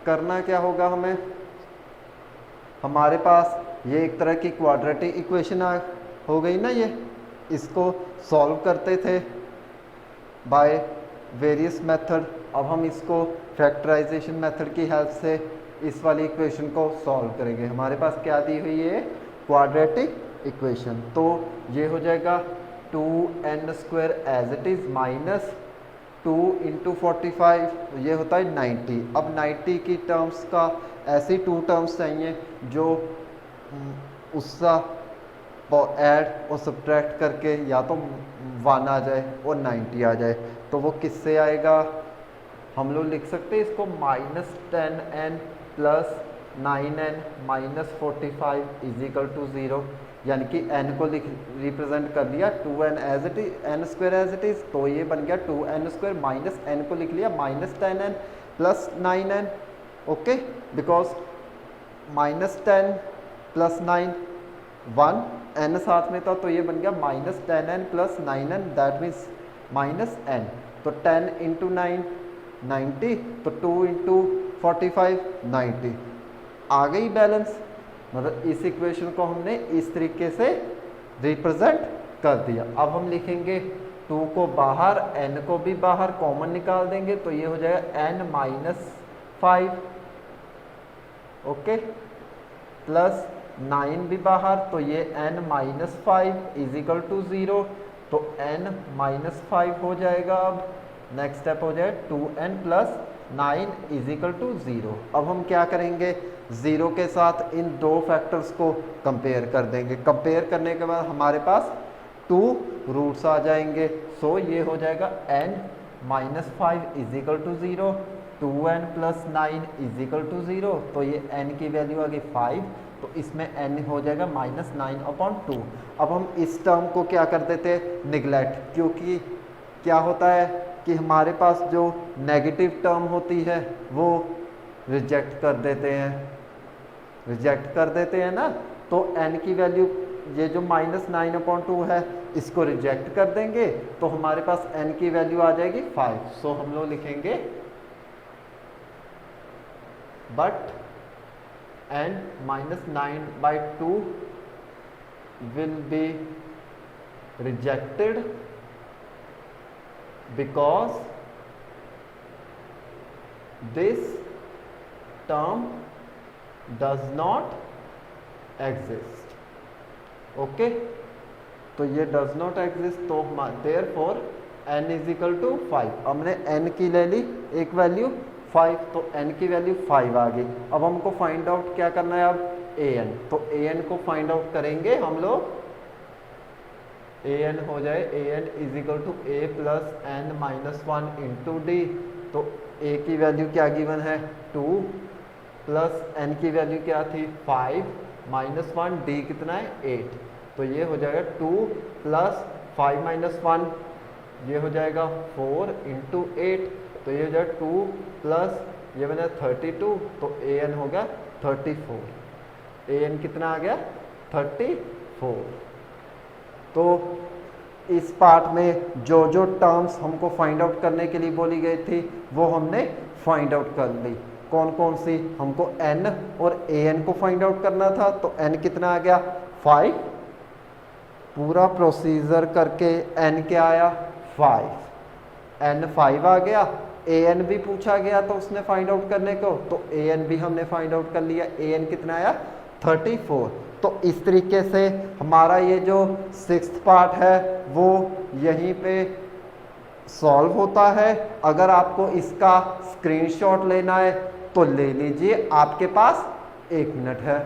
करना क्या होगा हमें, हमारे पास ये एक तरह की क्वाड्रेटिक इक्वेशन हो गई ना, ये इसको सॉल्व करते थे बाय वेरियस मेथड। अब हम इसको फैक्टराइजेशन मेथड की हेल्प से इस वाली इक्वेशन को सॉल्व करेंगे। हमारे पास क्या दी हुई है क्वाड्रेटिक इक्वेशन, तो ये हो जाएगा 2n square as it is minus 2 into 45, ये होता है 90। अब 90 की टर्म्स का ऐसी 2 टर्म्स चाहिए जो उसका ऐड और सब्ट्रैक्ट करके या तो 1 आ जाए और 90 आ जाए। तो वो किससे आएगा, हम लोग लिख सकते हैं इसको minus 10n plus 9n minus 45 is equal to 0, यानी कि n को रिप्रेजेंट कर दिया 2n as it is, n square as it is, तो ये बन गया 2n स्क्वायर माइनस n को लिख लिया minus 10n plus 9n। Okay, because minus 10 plus 9 1 n साथ में था, तो ये बन गया minus 10n plus 9n, that means minus n। तो 10 इंटू 9 90, तो 2 इंटू 45 90, आ गई बैलेंस। मतलब इस इक्वेशन को हमने इस तरीके से रिप्रेजेंट कर दिया। अब हम लिखेंगे 2 को बाहर, n को भी बाहर कॉमन निकाल देंगे, तो ये हो जाएगा n माइनस 5। ओके, प्लस 9 भी बाहर, तो ये n minus 5 is equal to 0, तो n माइनस 5 हो जाएगा। अब नेक्स्ट स्टेप हो जाए 2n plus 9 is equal to 0। अब हम क्या करेंगे 0 के साथ इन दो फैक्टर्स को कंपेयर कर देंगे। कंपेयर करने के बाद हमारे पास 2 रूट्स आ जाएंगे, सो ये हो जाएगा n minus 5 is equal to 0, 2n plus 9 is equal to 0, तो ये n की वैल्यू आ गई 5, तो इसमें n हो जाएगा माइनस 9 अपॉन 2। अब हम इस टर्म को क्या कर देते हैं निगलेक्ट, क्योंकि क्या होता है कि हमारे पास जो नेगेटिव टर्म होती है वो रिजेक्ट कर देते हैं ना, तो n की वैल्यू ये जो माइनस 9 अपॉन 2 है इसको रिजेक्ट कर देंगे, तो हमारे पास n की वैल्यू आ जाएगी 5। सो हम लोग लिखेंगे but n minus 9 by 2 will be rejected because this term does not exist. Okay, तो ये does not exist, तो therefore n is equal to 5. हमने n की ले ली एक वैल्यू 5, तो n की वैल्यू 5 आ गई. अब हमको फाइंड आउट क्या करना है, अब an, तो an को फाइंड आउट करेंगे हम लोग. an हो जाए an is equal to a plus n minus 1 into D. तो a की वैल्यू क्या गिवन है 2 प्लस n की वैल्यू क्या थी 5 माइनस 1, डी कितना है 8. तो ये हो जाएगा 2 प्लस 5 माइनस 1, ये हो जाएगा 4 इंटू 8. तो ये हो जाएगा 2 प्लस ये बना 32, तो an हो गया 34. an कितना आ गया 34. तो इस पार्ट में जो जो टर्म्स हमको फाइंड आउट करने के लिए बोली गई थी वो हमने फाइंड आउट कर ली. कौन कौन सी, हमको n और an को फाइंड आउट करना था. तो n कितना आ गया 5, पूरा प्रोसीजर करके n क्या आया 5, n 5 आ गया. an भी पूछा गया तो उसने फाइंड आउट करने को, तो an भी हमने फाइंड आउट कर लिया. an कितना आया 34. तो इस तरीके से हमारा ये जो 6th पार्ट है वो यहीं पे सॉल्व होता है. अगर आपको इसका स्क्रीनशॉट लेना है तो ले लीजिए, आपके पास 1 मिनट है.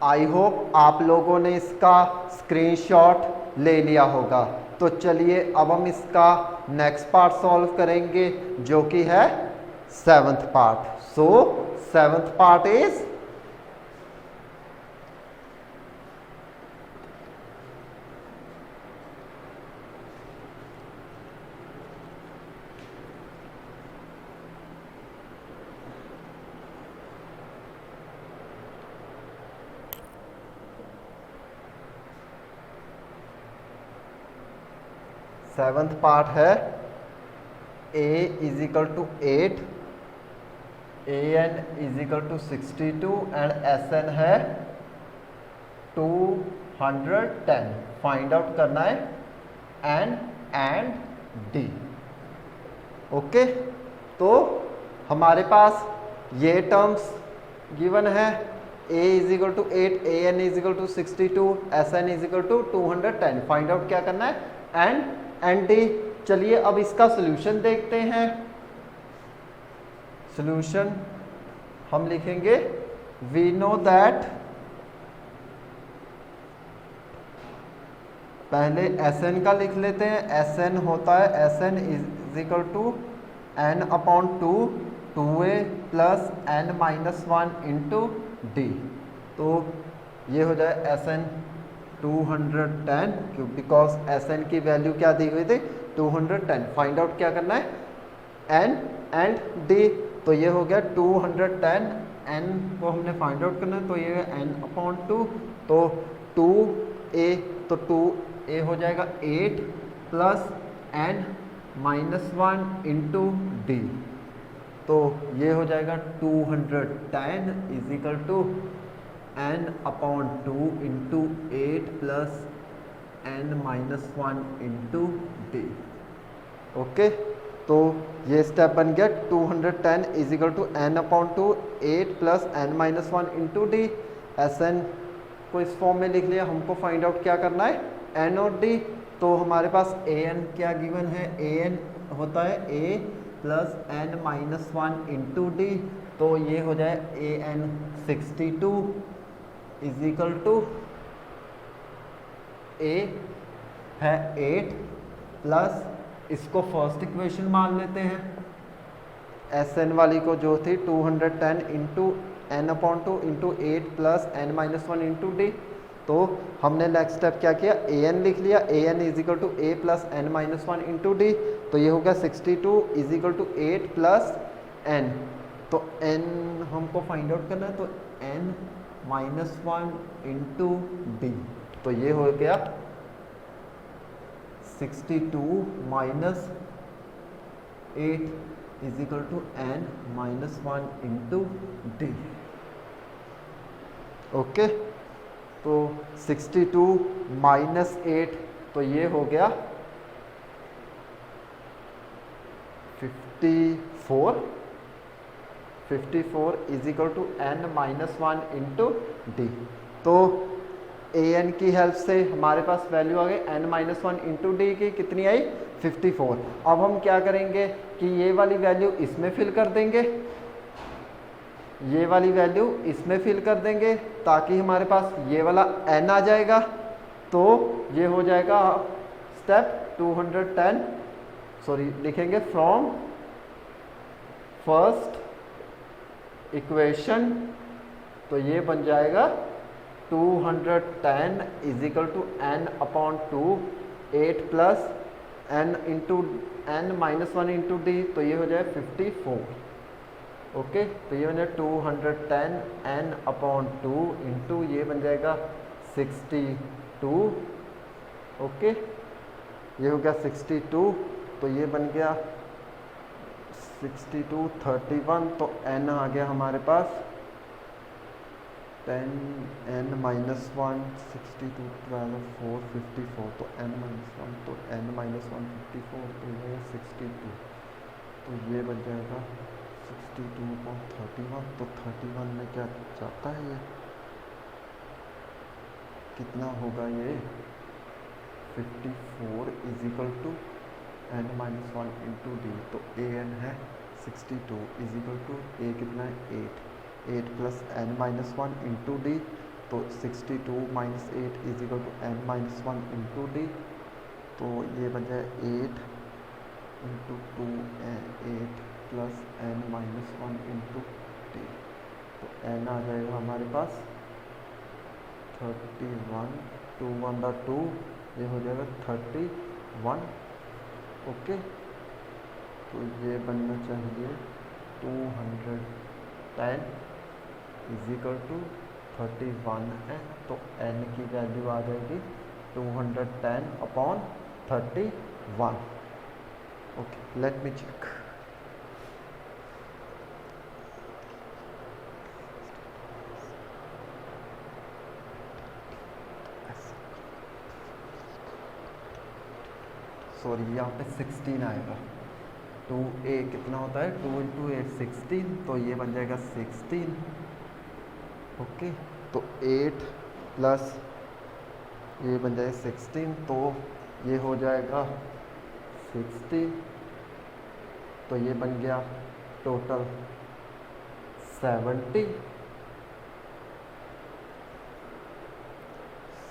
आई होप आप लोगों ने इसका स्क्रीनशॉट ले लिया होगा. तो चलिए अब हम इसका नेक्स्ट पार्ट सॉल्व करेंगे जो कि है 7th part. So 7th part is seventh part है a is equal to 8, an is equal to 62 and sn है 210. फाइंड आउट करना है n एंड d. ओके, तो हमारे पास ये टर्म्स गिवन है. a is equal to 8, an is equal to 62, sn is equal to 210. Find out क्या करना है n एंड डी. चलिए अब इसका सॉल्यूशन देखते हैं. सॉल्यूशन हम लिखेंगे वी नो दैट पहले Sn का लिख लेते हैं। Sn होता है Sn is equal to n upon 2 2a plus n minus 1 into D. तो ये हो जाए Sn 210, क्यों, बिकॉज Sn की वैल्यू क्या दी हुई थी 210। फाइंड आउट क्या करना है n एंड d। तो ये हो गया 210, n को हमने फाइंड आउट करना है, तो ये n अपॉन 2, तो 2a, तो 2a हो जाएगा 8 plus n minus 1 into D. तो ये हो जाएगा 210 is equal to n upon 2 into 8 plus n minus 1 into D. Okay, तो ये स्टेप बन गया 210 is equal to n upon 2 8 plus n minus 1 into D. Sn को इस फॉर्म में लिख लिया। हमको फाइंड आउट क्या करना है n और d। तो हमारे पास an क्या गिवन है, an होता है a plus n minus 1 into D. तो ये हो जाए an 62 is equal to a है 8 प्लस, इसको फर्स्ट इक्वेशन मान लेते हैं। Sn वाली को जो थी 210 into n upon 2 into 8 plus n minus 1 into D. तो हमने नेक्स्ट स्टेप क्या किया, an लिख लिया। an is equal to a plus n minus 1 into D. तो ये हो गया 62 is equal to 8 plus n। तो n हमको फाइंड आउट करना है, तो n माइनस 1 इंटू डी। तो ये हो गया 62 minus 8 is equal to n minus 1 into D. Okay, तो 62 माइनस 8, तो ये हो गया 54 is equal to n minus 1 into D. तो an की हेल्प से हमारे पास वैल्यू आ गई n माइनस 1 इंटू डी की, कितनी आई 54। अब हम क्या करेंगे कि ये वाली वैल्यू इसमें फिल कर देंगे, ये वाली वैल्यू इसमें फिल कर देंगे, ताकि हमारे पास ये वाला n आ जाएगा। तो ये हो जाएगा स्टेप 210, सॉरी लिखेंगे फ्रॉम फर्स्ट इक्वेशन। तो ये बन जाएगा 210 is equal to n upon 2 8 plus n into n minus 1 into D. तो ये हो जाए 54। ओके, तो ये बन जाए 210 n अपॉन 2 इंटू ये बन जाएगा 62। ओके, ये हो गया 62। तो ये बन गया 62 31। तो n आ गया हमारे पास 10 n माइनस 1 62 12 4 54। तो n माइनस 1, तो n माइनस 1 54, तो ये 62। तो ये बन जाएगा 62 को 31। तो 31 में क्या जाता है, ये कितना होगा, ये 54 is equal to n minus 1 into D. तो an है 62 इज इक्वल टू a कितना है 8 plus n minus 1 into D. तो 62 minus 8 is equal to n minus 1 into D. तो ये बन जाए 8 into 2 8 plus n minus 1 into D. तो n आ जाएगा हमारे पास 31, 2 1 2, ये हो जाएगा 31। ओके, तो ये बनना चाहिए 210 इज इक्वल टू 31 है। तो n की वैल्यू आ जाएगी 210 upon 31। Okay, let me check. Sorry, यहाँ पे 16 आएगा। 2a कितना होता है, 2 इंटू 8 16। तो ये बन जाएगा 16। ओके, तो 8 प्लस ये बन जाएगा 16। तो ये हो जाएगा 60। तो ये बन गया total 70।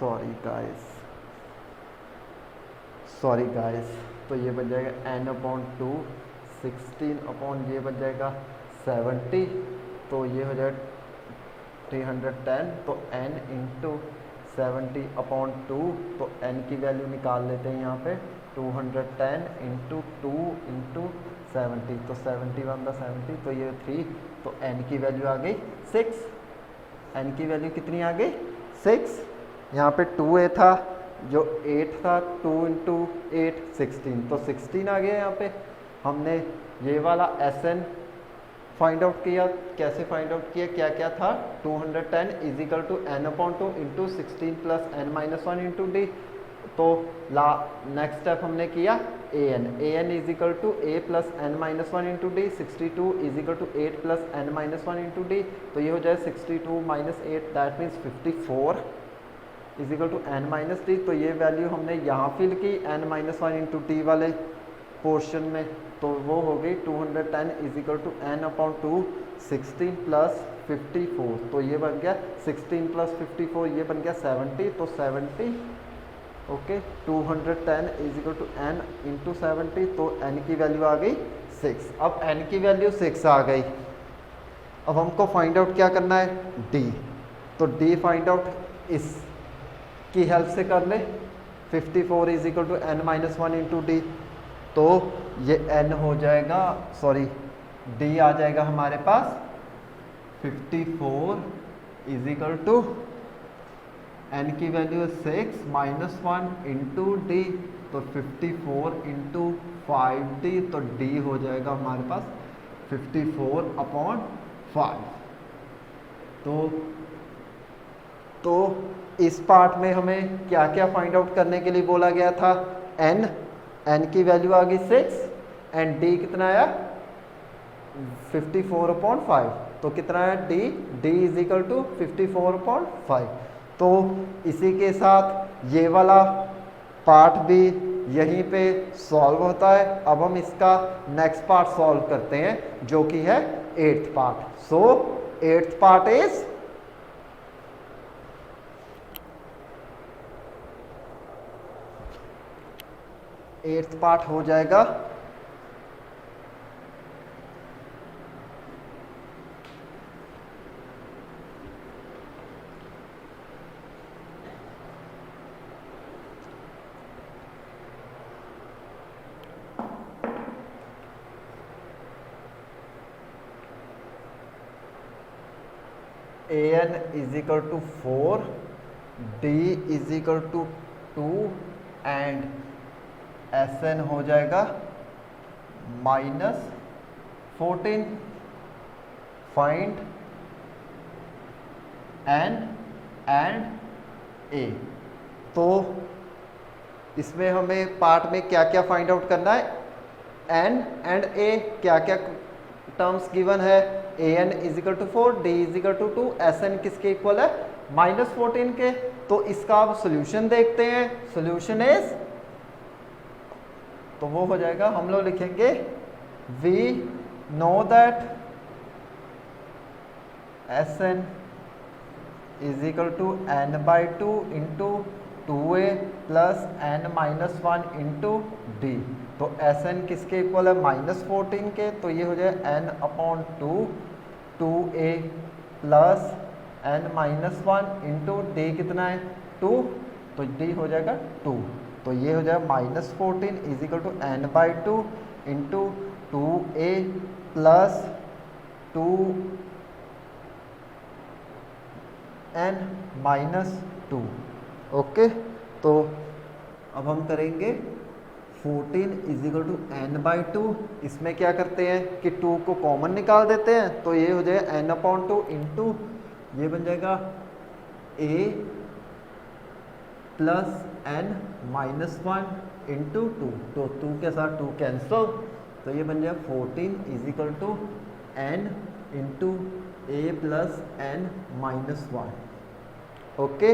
Sorry guys, sorry guys, तो ये बन जाएगा n अपॉन 2, 16 अपॉन ये बन जाएगा 70, तो ये हो जाएगा 310, तो n इंटू 70 अपॉन 2, तो n की वैल्यू निकाल लेते हैं यहाँ पे 210 इंटू 2 इंटू 70, तो 70, तो ये 3, तो n की वैल्यू आ गई 6। n की वैल्यू कितनी आ गई 6। यहाँ पे 2a था, जो 8 था, 2 इंटू 8 16, तो 16 आ गया। यहाँ पे हमने ये वाला Sn फाइंड आउट किया। कैसे फाइंड आउट किया, क्या क्या था, 210 is equal to n upon 2 into 16 plus n minus 1 into D. तो नेक्स्ट स्टेप हमने किया an is equal to a plus n minus 1 into D. 62 is equal to 8 plus n minus 1 into D, तो ये हो जाए 62 minus 8, that means 54 is equal to n minus D. तो ये value हमने यहाँ फिल की n माइनस 1 इंटू टी वाले पोर्शन में, तो वो हो गई 210 is equal to n upon 2 16 plus 54, तो ये बन गया 16 प्लस 54, ये बन गया 70, तो 70 okay 210 is equal to n into 70, तो n की वैल्यू आ गई 6। अब n की वैल्यू 6 आ गई, अब हमको फाइंड आउट क्या करना है, d। तो d फाइंड आउट इस की हेल्प से कर ले, 54 is equal to n minus 1 into D, तो ये n हो जाएगा, सॉरी d आ जाएगा हमारे पास 54 इज इक्वल टू n की वैल्यू 6 माइनस 1 इंटू डी, तो 54 इंटू 5d, तो d हो जाएगा हमारे पास 54 अपॉन 5। तो इस पार्ट में हमें क्या क्या फाइंड आउट करने के लिए बोला गया था, n की वैल्यू आ गई 6 एंड d कितना आया 54 अपॉन 5, तो कितना आया d is equal to 54 upon 5। तो इसी के साथ ये वाला पार्ट भी यहीं पे सॉल्व होता है। अब हम इसका नेक्स्ट पार्ट सॉल्व करते हैं, जो कि है 8th part. So 8th part is eighth part हो जाएगा an is equal to 4, d is equal to 2 and Sn हो जाएगा -14। Find n and a। तो इसमें हमें पार्ट में क्या क्या फाइंड आउट करना है, n एंड a क्या क्या टर्म्स गिवन है, an is equal to 4, d is equal to 2, Sn किसके इक्वल है -14 के। तो इसका अब सोल्यूशन देखते हैं। सोल्यूशन इज, तो वो हो जाएगा, हम लोग लिखेंगे we know that Sn is equal to n/2 into 2a plus n minus 1 into D. तो Sn किसके इक्वल है -14 के, तो ये हो जाए n upon 2 2a plus n minus 1 into D कितना है 2, तो डी हो जाएगा 2। तो ये हो जाएगा -14 is equal to n/2 into 2a plus 2n minus 2। Okay, तो अब हम करेंगे 14 इज इक्वल टू n/2। इसमें क्या करते हैं कि 2 को कॉमन निकाल देते हैं, तो ये हो जाएगा n अपॉन 2 इंटू ये बन जाएगा a plus n minus 1 into 2, तो 2 के साथ 2 कैंसल, तो ये बन जाएगा 14 is equal to n into a plus n minus 1। Okay,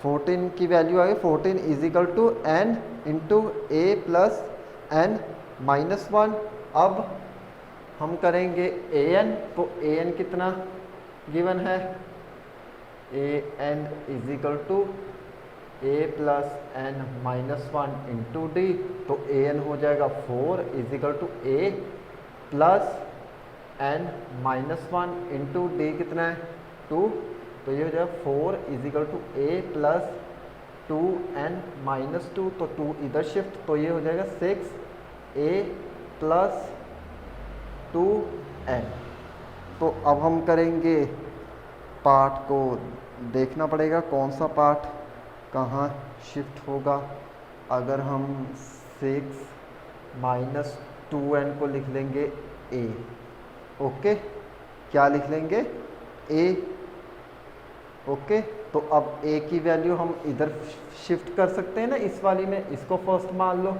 14 की वैल्यू आ गई 14 is equal to n into a plus n minus 1। अब हम करेंगे an, तो an कितना गिवन है, an is equal to a plus N minus one into D, तो ए एन हो जाएगा 4 is equal to A plus N minus one into D कितना है 2, तो ये हो जाएगा 4 is equal to A plus 2n minus 2, तो 2 इधर शिफ्ट, तो ये हो जाएगा 6a प्लस 2n। तो अब हम करेंगे पार्ट को, देखना पड़ेगा कौन सा पार्ट कहाँ शिफ्ट होगा। अगर हम 6 माइनस 2n को लिख लेंगे a, ओके, क्या लिख लेंगे a, ओके। तो अब a की वैल्यू हम इधर शिफ्ट कर सकते हैं ना, इस वाली में, इसको फर्स्ट मान लो।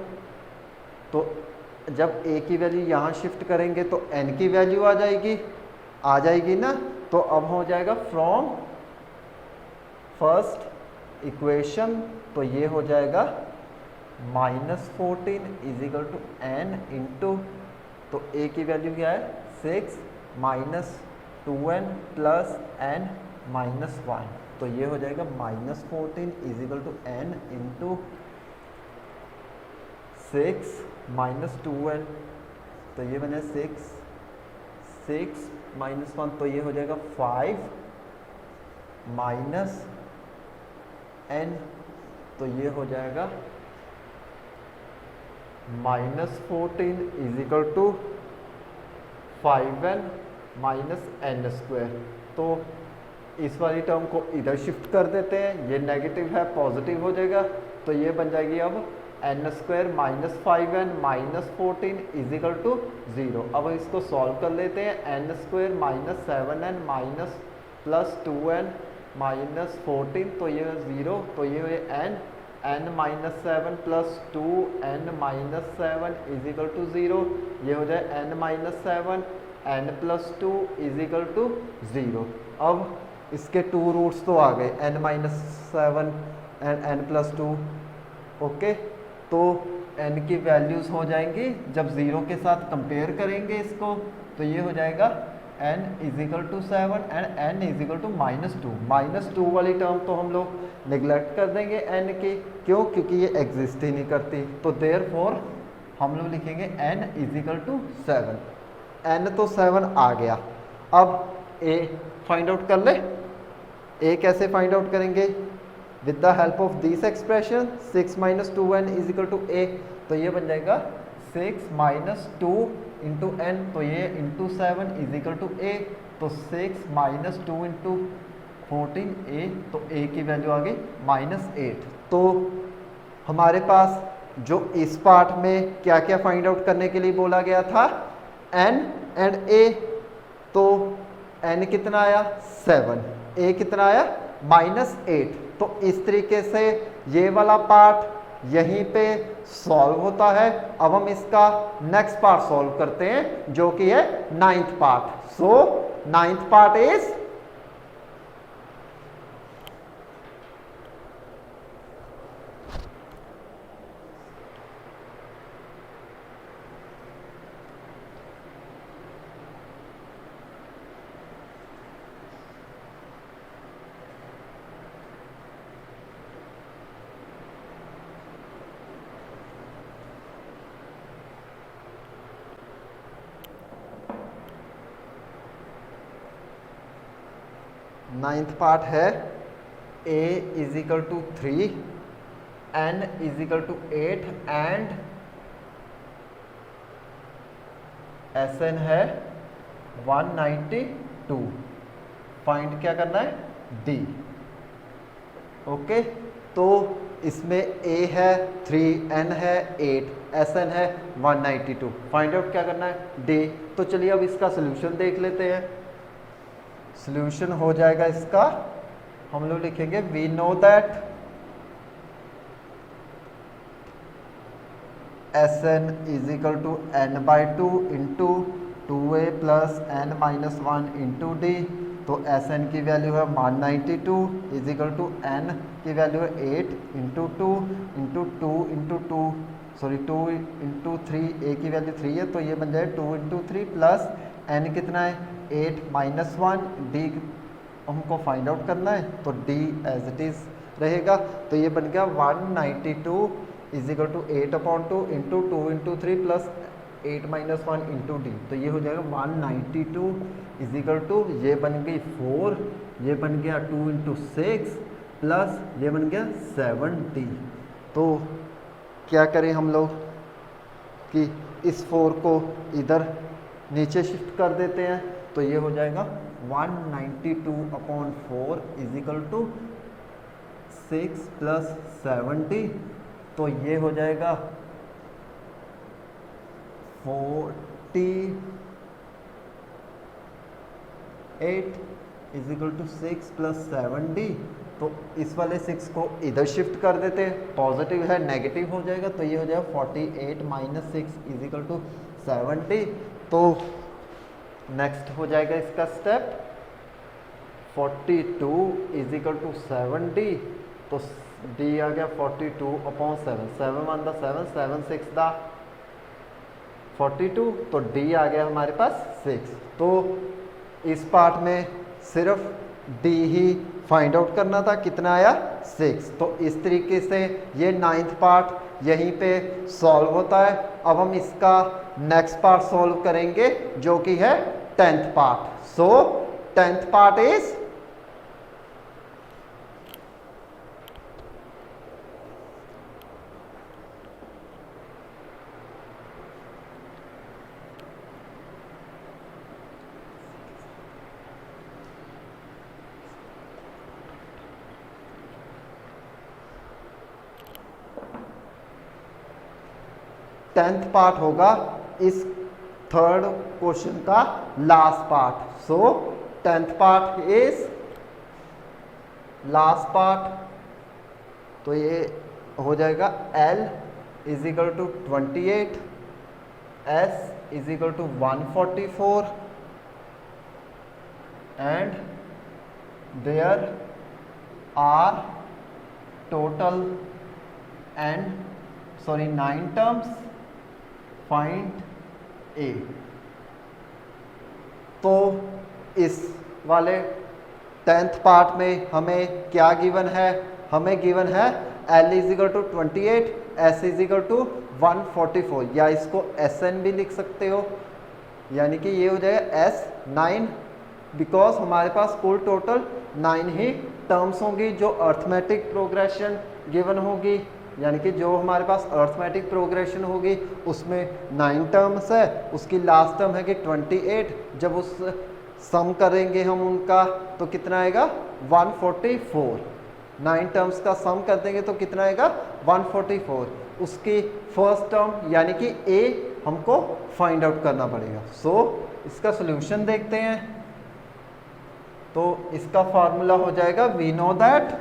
तो जब a की वैल्यू यहाँ शिफ्ट करेंगे तो n की वैल्यू आ जाएगी ना। तो अब हो जाएगा फ्रॉम फर्स्ट इक्वेशन, तो ये हो जाएगा -14 इजिकल टू n इंटू, तो a की वैल्यू क्या है 6 minus 2n plus n minus 1, तो ये हो जाएगा -14 is equal to n into 6 minus 2n, तो ये बने 6 माइनस 1, तो ये हो जाएगा 5 माइनस n, तो ये हो जाएगा -14 is equal to 5n minus n square. तो इस वाली टर्म को इधर शिफ्ट कर देते हैं, ये नेगेटिव है पॉजिटिव हो जाएगा, तो ये बन जाएगी अब n square minus 5n minus 14 is equal to 0। अब इसको सॉल्व कर लेते हैं, n square minus 7n minus plus 2n minus 14, तो ये 0, तो ये n minus 7 plus 2n minus 7 is equal to 0, ये हो जाए n minus 7 n plus 2 is equal to 0। अब इसके 2 रूट्स तो आ गए, n minus 7 and n plus 2, okay. तो n की वैल्यूज़ हो जाएंगी, जब 0 के साथ कंपेयर करेंगे इसको, तो ये हो जाएगा n is equal to 7 and n is equal to -2 वाली टर्म तो हम लोग निगलेक्ट कर देंगे n की, क्यों, क्योंकि ये एग्जिस्ट ही नहीं करती। तो देयरफॉर हम लोग लिखेंगे n इजिकल टू 7, n तो 7 आ गया। अब a फाइंड आउट कर ले, a कैसे फाइंड आउट करेंगे, with the help of this expression 6 minus 2n is equal to a, तो ये बन जाएगा 6 माइनस 2 इंटू n, तो ये इंटू 7 इजिकल टू a, तो 6 माइनस 2 इंटू 14a, तो a की वैल्यू आ गई -8। तो हमारे पास जो इस पार्ट में क्या क्या फाइंड आउट करने के लिए बोला गया था, n एंड a, तो n कितना आया 7, a कितना आया -8। तो इस तरीके से ये वाला पार्ट यहीं पे सॉल्व होता है। अब हम इसका नेक्स्ट पार्ट सॉल्व करते हैं, जो कि है 9th part. So 9th part is ninth part है a is equal to 3, n is equal to 8 and Sn है 192। फाइंड क्या करना है, d, ओके। तो इसमें a है 3, n है 8, Sn है 192। फाइंड आउट क्या करना है, d। तो चलिए अब इसका सोल्यूशन देख लेते हैं। सोल्यूशन हो जाएगा इसका, हम लोग लिखेंगे we know that Sn is equal to n/2 into 2a plus n minus 1 into D. तो Sn की वैल्यू है 192 इजिकल टू n की वैल्यू है 8 into 2 into 2 into 2 sorry 2 into 3, a की वैल्यू 3 है, तो ये बन जाए 2 इंटू 3 प्लस n कितना है 8 माइनस 1, डी हमको फाइंड आउट करना है, तो d एज इट इज़ रहेगा। तो ये बन गया 192 is equal to 8/2 into 2 into 3 plus 8 minus 1 into D. तो ये हो जाएगा 192 इज इक्वल टू, ये बन गई 4, ये बन गया 2 इंटू 6 प्लस ये बन गया 70। तो क्या करें हम लोग कि इस 4 को इधर नीचे शिफ्ट कर देते हैं। तो ये हो जाएगा 192/4 इज इक्वल टू 6 प्लस 70। तो ये हो जाएगा 48 इज इक्वल टू 6 प्लस 70। तो इस वाले 6 को इधर शिफ्ट कर देते हैं, पॉजिटिव है नेगेटिव हो जाएगा। तो ये हो जाएगा 48 माइनस 6 इज इक्वल टू 70। तो नेक्स्ट हो जाएगा इसका स्टेप 42 इज इक्वल टू 70। तो डी आ गया 42/7, 7 1 द 7, 7 6 द 42। तो डी आ गया हमारे पास 6। तो इस पार्ट में सिर्फ डी ही फाइंड आउट करना था, कितना आया 6। तो इस तरीके से ये 9th पार्ट यहीं पे सॉल्व होता है। अब हम इसका नेक्स्ट पार्ट सॉल्व करेंगे जो कि है 10th part. So 10th part is tenth part होगा इस थर्ड क्वेश्चन का last part. So 10th part is last part. तो ये हो जाएगा L is equal to 28, S is equal to 144 and there are total and 9 terms. Find a. तो इस वाले 10th पार्ट में हमें क्या गिवन है? हमें गिवन है L is equal to 28, S is equal to 144, या इसको SN भी लिख सकते हो, यानी कि ये हो जाएगा S9, बिकॉज हमारे पास कुल टोटल 9 ही टर्म्स होंगी जो अर्थमेटिक प्रोग्रेशन गिवन होगी, यानी कि जो हमारे पास अर्थमेटिक प्रोग्रेशन होगी उसमें 9 टर्म्स है, उसकी लास्ट टर्म है कि 28। जब उस सम करेंगे हम उनका तो कितना आएगा 144। 9 टर्म्स का सम कर देंगे तो कितना आएगा 144। उसकी फर्स्ट टर्म यानी कि ए हमको फाइंड आउट करना पड़ेगा। सो इसका सॉल्यूशन देखते हैं। तो इसका फार्मूला हो जाएगा वी नो दैट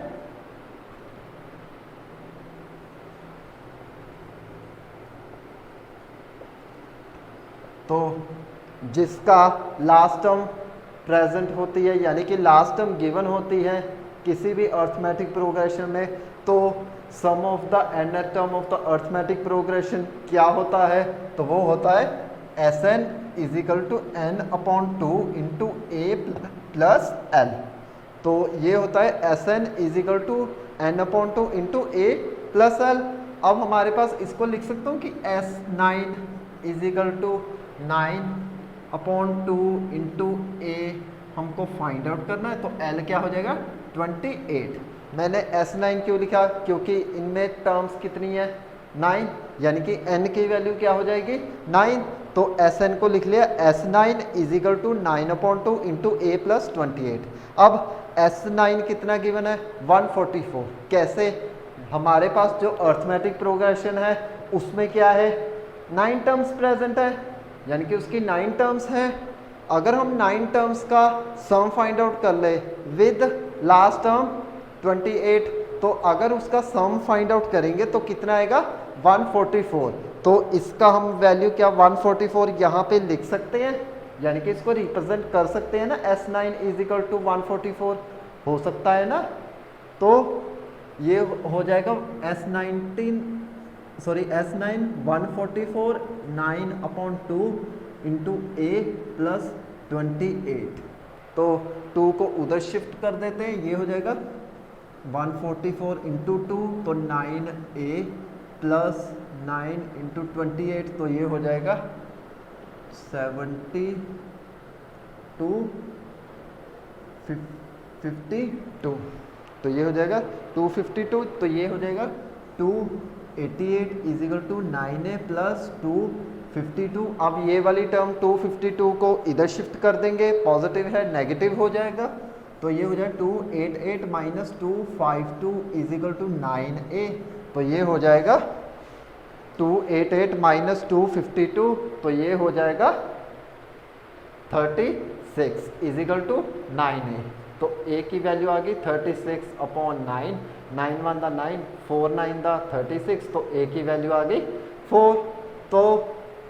तो जिसका लास्ट टर्म प्रेजेंट होती है यानी कि लास्ट टर्म गिवन होती है किसी भी अर्थमेटिक प्रोग्रेशन में, तो sum of the nth term of the arithmetic progression क्या होता है? तो वो होता है Sn is equal to n/2 into a plus L. तो ये होता है Sn is equal to n/2 into a plus L. अब हमारे पास इसको लिख सकता हूँ कि S9 is equal to 9/2 into a हमको फाइंड आउट करना है। तो L क्या हो जाएगा 28। मैंने S9 क्यों लिखा? क्योंकि इनमें टर्म्स कितनी है 9, यानी कि n की वैल्यू क्या हो जाएगी 9। तो Sn को लिख लिया S9 is equal to 9/2 into a plus 28। अब S9 कितना गिवन है 144। कैसे? हमारे पास जो अर्थमेटिक प्रोग्रेशन है उसमें क्या है 9 टर्म्स प्रेजेंट है, यानी कि उसकी 9 टर्म्स हैं। अगर हम 9 टर्म्स का सम फाइंड आउट कर ले विद लास्ट टर्म 28, तो अगर उसका सम फाइंड आउट करेंगे तो कितना आएगा 144। तो इसका हम वैल्यू क्या 144 यहाँ पे लिख सकते हैं, यानी कि इसको रिप्रेजेंट कर सकते हैं ना S9 इज इक्वल टू 144 हो सकता है ना। तो ये हो जाएगा S9 144 9/2 इंटू ए प्लस 28। तो 2 को उधर शिफ्ट कर देते हैं, ये हो जाएगा 144 इंटू 2 तो 9a प्लस 9 इंटू 28 तो ये हो जाएगा 72 52 तो ये हो जाएगा 252 तो ये हो जाएगा 288 is equal to 9a plus 252। अब ये वाली टर्म 252 को इधर शिफ्ट कर देंगे, पॉजिटिव है नेगेटिव हो जाएगा तो ये हो जाएगा 288 minus 252 is equal to 9a तो ये हो जाएगा 288 माइनस 252 तो ये हो जाएगा 36 इज इक्वल टू 9a तो a की वैल्यू आ गई 36 अपॉन 9, 9 1 दा 9, 4 9 दा 36 तो a की वैल्यू आ गई 4। तो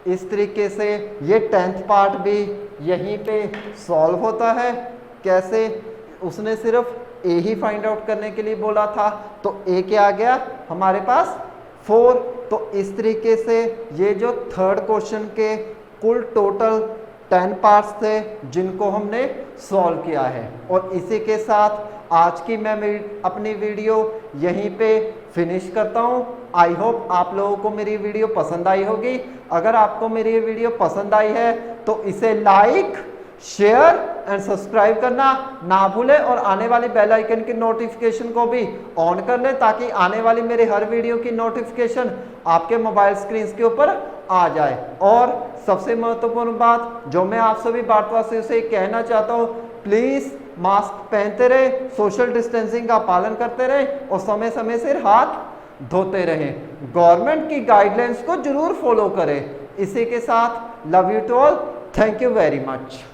इस तरीके से ये 10th पार्ट भी यहीं पे सॉल्व होता है। कैसे? उसने सिर्फ a ही फाइंड आउट करने के लिए बोला था तो a क्या आ गया हमारे पास 4। तो इस तरीके से ये जो थर्ड क्वेश्चन के कुल टोटल 10 पार्ट्स थे जिनको हमने सॉल्व किया है। और इसी के साथ आज की मैं अपनी वीडियो यहीं पे फिनिश करता हूँ। आई होप आप लोगों को मेरी वीडियो पसंद आई होगी। अगर आपको मेरी वीडियो पसंद आई है तो इसे लाइक, शेयर एंड सब्सक्राइब करना ना भूलें और आने वाली बेल आइकन की नोटिफिकेशन को भी ऑन कर लें ताकि आने वाली मेरे हर वीडियो की नोटिफिकेशन आपके मोबाइल स्क्रीन के ऊपर आ जाए। और सबसे महत्वपूर्ण बात जो मैं आप सभी भारतवासियों से कहना चाहता हूँ, प्लीज मास्क पहनते रहे, सोशल डिस्टेंसिंग का पालन करते रहे और समय समय से हाथ धोते रहें। गवर्नमेंट की गाइडलाइंस को जरूर फॉलो करें। इसी के साथ love you to all, thank you very much.